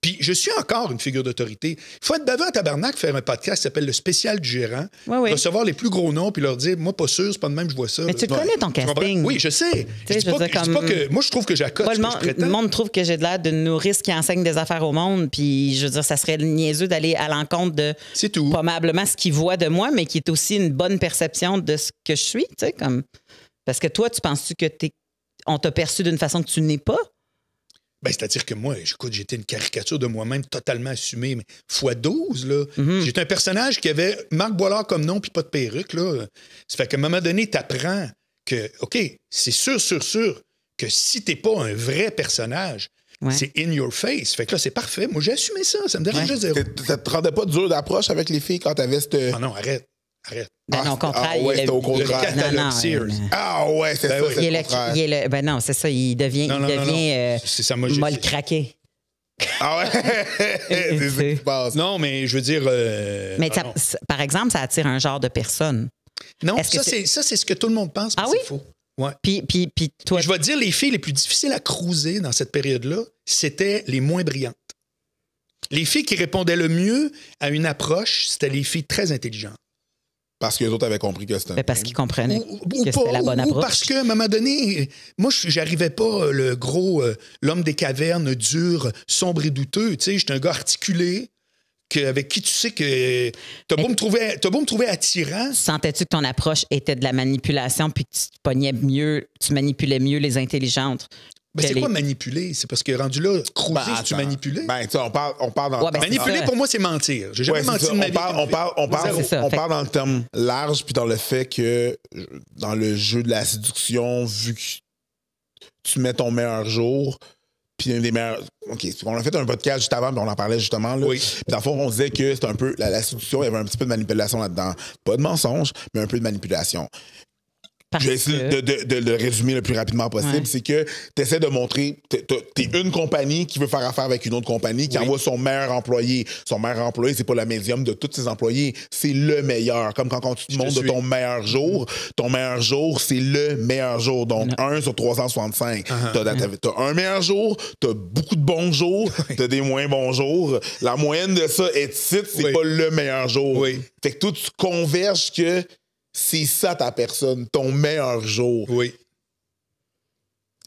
Puis je suis encore une figure d'autorité. Il faut être baveux à tabarnak, faire un podcast qui s'appelle Le Spécial du gérant, recevoir les plus gros noms, puis leur dire, moi, pas sûr, c'est pas de même, je vois ça.
Mais tu le connais, ton casting.
Oui, je sais. Je dis pas que, moi, je trouve que j'accote ce que je prétends.
Le monde trouve que j'ai de l'air d'une nourrice qui enseigne des affaires au monde, puis je veux dire, ça serait niaiseux d'aller à l'encontre de probablement ce qu'ils voient de moi, mais qui est aussi une bonne perception de ce que je suis, tu sais, comme... Parce que toi, tu penses-tu que on t'a perçu d'une façon que tu n'es pas?
Ben, c'est-à-dire que moi, j'étais une caricature de moi-même totalement assumée, mais fois 12, là. J'étais un personnage qui avait Marc Boilard comme nom puis pas de perruque, là. Ça fait qu'à un moment donné, t'apprends que, OK, c'est sûr que si t'es pas un vrai personnage, c'est in your face. Fait que là, c'est parfait. Moi, j'ai assumé ça. Ça me dérangeait zéro.
Ça te rendait pas dur d'approche avec les filles quand t'avais cette...
Ah non, arrête.
Ben non, au contraire.
C'était au contraire. Ah ouais, c'est ça, c'est le contraire.
Ben non, c'est ça, il devient molle craqué.
Ah ouais? C'est ça qui se passe.
Non, mais je veux dire...
mais par exemple, ça attire un genre de personne.
Non, ça, c'est ce que tout le monde pense, mais c'est faux. Ouais.
Puis toi...
Je vais te dire, les filles les plus difficiles à cruiser dans cette période-là, c'était les moins brillantes. Les filles qui répondaient le mieux à une approche, c'était les filles très intelligentes.
Parce que les autres avaient compris que c'était...
Parce qu'ils comprenaient que c'était la bonne approche.
Ou parce qu'à un moment donné, moi, j'arrivais pas le gros, l'homme des cavernes, dur, sombre et douteux. Tu sais, j'étais un gars articulé, avec qui tu sais que t'as beau me trouver attirant.
Sentais-tu que ton approche était de la manipulation puis que tu manipulais mieux les intelligentes?
Ben, c'est quoi manipuler? C'est parce que rendu là, cruiser, tu manipulais?
Ben, tu sais, on parle dans...
manipuler, pour moi, c'est mentir. J'ai jamais menti de ma vie.
On parle dans le terme large, puis dans le fait que dans le jeu de la séduction, vu que tu mets ton meilleur jour, puis un des meilleurs... OK, on a fait un podcast juste avant, puis on en parlait justement. Là.
Oui.
Puis dans le fond, on disait que c'était un peu... La séduction, il y avait un petit peu de manipulation là-dedans. Pas de mensonge, mais un peu de manipulation. Je vais essayer de le résumer le plus rapidement possible. C'est que tu essaies de montrer, t'es une compagnie qui veut faire affaire avec une autre compagnie qui envoie son meilleur employé. Son meilleur employé, c'est pas le médium de tous ses employés, c'est le meilleur. Comme quand tu te montres de ton meilleur jour, c'est le meilleur jour. Donc, 1 sur 365. T'as un meilleur jour, t'as beaucoup de bons jours, t'as des moins bons jours. La moyenne de ça est c'est pas le meilleur jour. Fait que toi, tu converges que c'est ça ta personne, ton meilleur jour.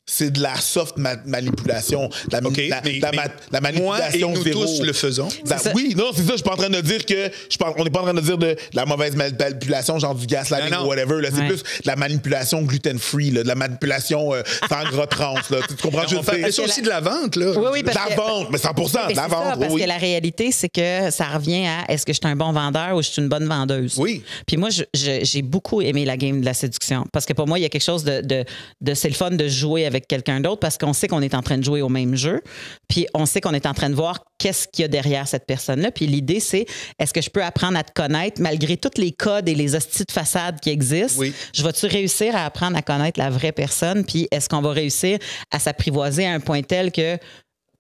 C'est de la soft manipulation. La manipulation
moi et nous tous le faisons.
Oui, non, c'est ça. Je suis pas en train de dire que... on n'est pas en train de dire de la mauvaise manipulation, genre du gaslighting ou whatever. Là. C'est plus de la manipulation gluten-free, de la manipulation sans gras trans. Là. Tu comprends?
On fait ça aussi de la vente. Là.
Oui, parce
la vente, mais 100%. La vente,
parce que la réalité, c'est que ça revient à est-ce que je suis un bon vendeur ou je suis une bonne vendeuse?
Oui.
Puis moi, j'ai beaucoup aimé la game de la séduction. Parce que pour moi, il y a quelque chose de c'est le fun de jouer avec quelqu'un d'autre parce qu'on sait qu'on est en train de jouer au même jeu. Puis on sait qu'on est en train de voir qu'est-ce qu'il y a derrière cette personne-là. Puis l'idée, c'est est-ce que je peux apprendre à te connaître malgré tous les codes et les hosties de façade qui existent? Je vais-tu réussir à apprendre à connaître la vraie personne? Puis est-ce qu'on va réussir à s'apprivoiser à un point tel que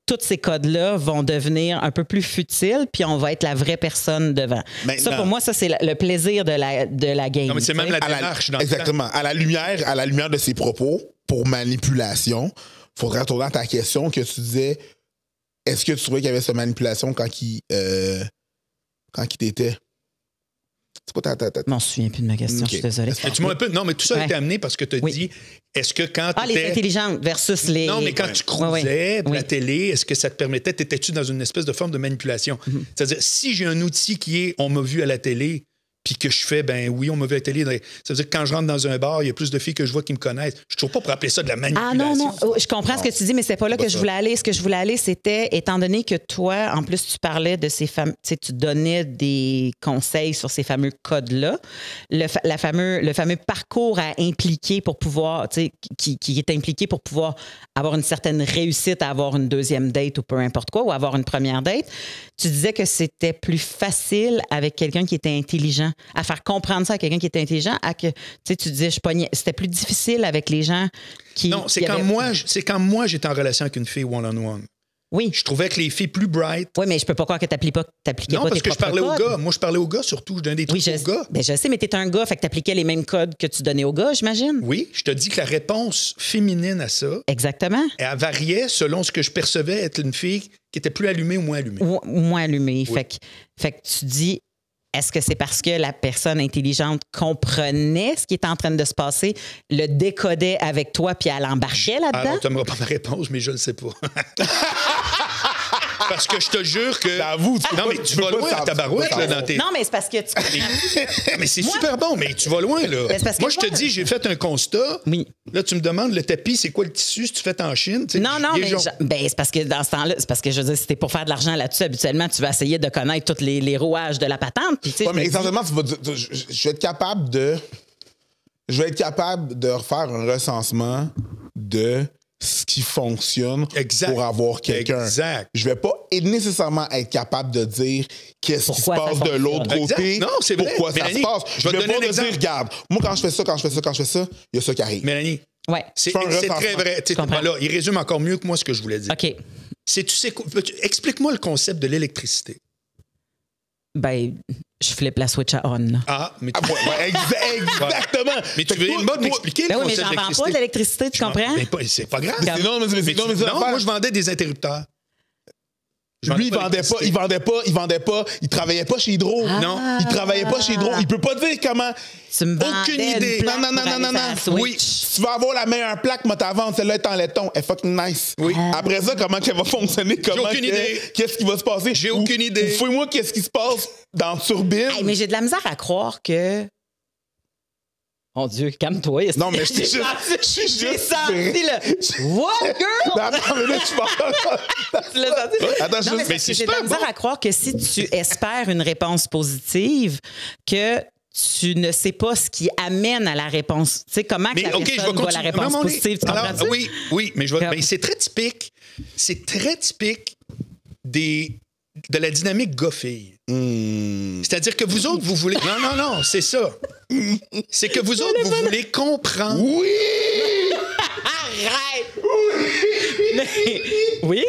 tous ces codes-là vont devenir un peu plus futiles, puis on va être la vraie personne devant. Ça, pour moi, ça, c'est le plaisir de la game.
Non, mais c'est même la démarche.
Exactement. À la lumière de ses propos, pour manipulation, il faudrait retourner à ta question que tu disais, est-ce que tu trouvais qu'il y avait cette manipulation quand il t'était? C'est pas ta.
Je m'en souviens plus de ma question, je suis désolée.
Non, mais tout ça a été amené parce que tu as dit, est-ce que quand tu
les intelligentes versus les...
Non, mais quand tu croisais la télé, est-ce que ça te permettait, t'étais-tu dans une espèce de forme de manipulation? C'est-à-dire, si j'ai un outil qui est « on m'a vu à la télé », puis que je fais, ben oui, on m'a vu à la télé. Ça veut dire que quand je rentre dans un bar, il y a plus de filles que je vois qui me connaissent. Je ne trouve pas pour appeler ça de la manipulation.
Ah non. Je comprends ce que tu dis, mais c'est pas là que je voulais aller. Ce que je voulais aller, c'était, étant donné que toi, en plus, tu parlais de ces femmes, tu donnais des conseils sur ces fameux codes-là, le fameux parcours à impliquer pour pouvoir, qui est impliqué pour pouvoir avoir une certaine réussite à avoir une deuxième date ou peu importe quoi, ou avoir une première date, tu disais que c'était plus facile avec quelqu'un qui était intelligent, à faire comprendre ça à quelqu'un qui était intelligent, à que, tu disais, c'était plus difficile avec les gens qui...
Non, c'est quand moi, j'étais en relation avec une fille one-on-one.
Oui.
Je trouvais que les filles plus bright...
Oui, mais je peux pas croire que t'appliquais pas tes propres codes.
Non, parce que je parlais aux gars. Moi, je parlais aux gars surtout. Je donnais des trucs aux gars.
Ben, je sais, mais t'étais un gars, fait que t'appliquais les mêmes codes que tu donnais aux gars, j'imagine.
Oui, je te dis que la réponse féminine à ça...
Exactement.
Elle variait selon ce que je percevais être une fille qui était plus allumée ou moins allumée.
Ou moins allumée.
Oui.
Fait que tu dis... Est-ce que c'est parce que la personne intelligente comprenait ce qui était en train de se passer, le décodait avec toi puis elle embarquait là-dedans?
Alors, tu n'aimeras pas ma réponse, mais je ne le sais pas. Parce que je te jure que... Non, mais tu vas loin à ta barouette, là, dans tes...
Non, mais c'est parce que tu...
Mais c'est super bon, mais tu vas loin, là. Moi, je te dis, j'ai fait un constat.
Oui.
Là, tu me demandes, le tapis, c'est quoi le tissu? Si tu fais en Chine?
Non, mais c'est parce que dans ce temps-là, c'est parce que je veux dire, si t'es pour faire de l'argent là-dessus, habituellement, tu vas essayer de connaître tous les rouages de la patente. Puis,
mais essentiellement, je vais être capable de refaire un recensement de ce qui fonctionne pour avoir quelqu'un.
Exact.
Je vais pas nécessairement être capable de dire qu'est-ce qui se passe de l'autre côté.
Non, c'est vrai.
Pourquoi
Mélanie,
ça se passe.
Je vais
pas
donner un
dire,
exemple.
regarde, moi, quand je fais ça, il y a ça qui arrive.
Mélanie, c'est très vrai. Là, il résume encore mieux que moi ce que je voulais dire.
OK.
Explique-moi le concept de l'électricité.
Ben, je flippe la switch à on. Là.
Mais
exactement.
Mais tu veux m'expliquer le
oui, mais
concept
j'en vends
d'électricité?
pas de l'électricité, tu comprends?
Mais c'est pas grave.
Non,
moi, je vendais des interrupteurs.
Lui, il vendait pas, il travaillait pas chez Hydro.
Non.
Il travaillait pas chez Hydro. Il peut pas dire comment.
Tu me
Aucune idée.
Non. Oui. Tu vas avoir la meilleure plaque, moi, ta vente, celle-là est en laiton. Elle est fucking nice.
Oui.
Après ça, comment elle va fonctionner?
J'ai aucune idée.
Qu'est-ce qui va se passer?
J'ai aucune idée.
Fouille-moi qu'est-ce qui se passe dans la turbine.
Mais j'ai de la misère à croire que... Mon Dieu, calme-toi.
Non, mais j'ai
senti le... What, girl?
Attends, mais là, tu parles.
Tu l'as senti?
Attends,
mais c'est j'ai de la misère à croire que si tu espères une réponse positive, que tu ne sais pas ce qui amène à la réponse. Tu sais, comment que la personne voit la réponse positive. Tu comprends ça?
Oui, mais c'est très typique. C'est très typique des de la dynamique gars-fille. C'est-à-dire que vous autres, vous voulez... Non, c'est ça. C'est que vous autres, vous voulez comprendre.
Oui!
Arrête! Oui?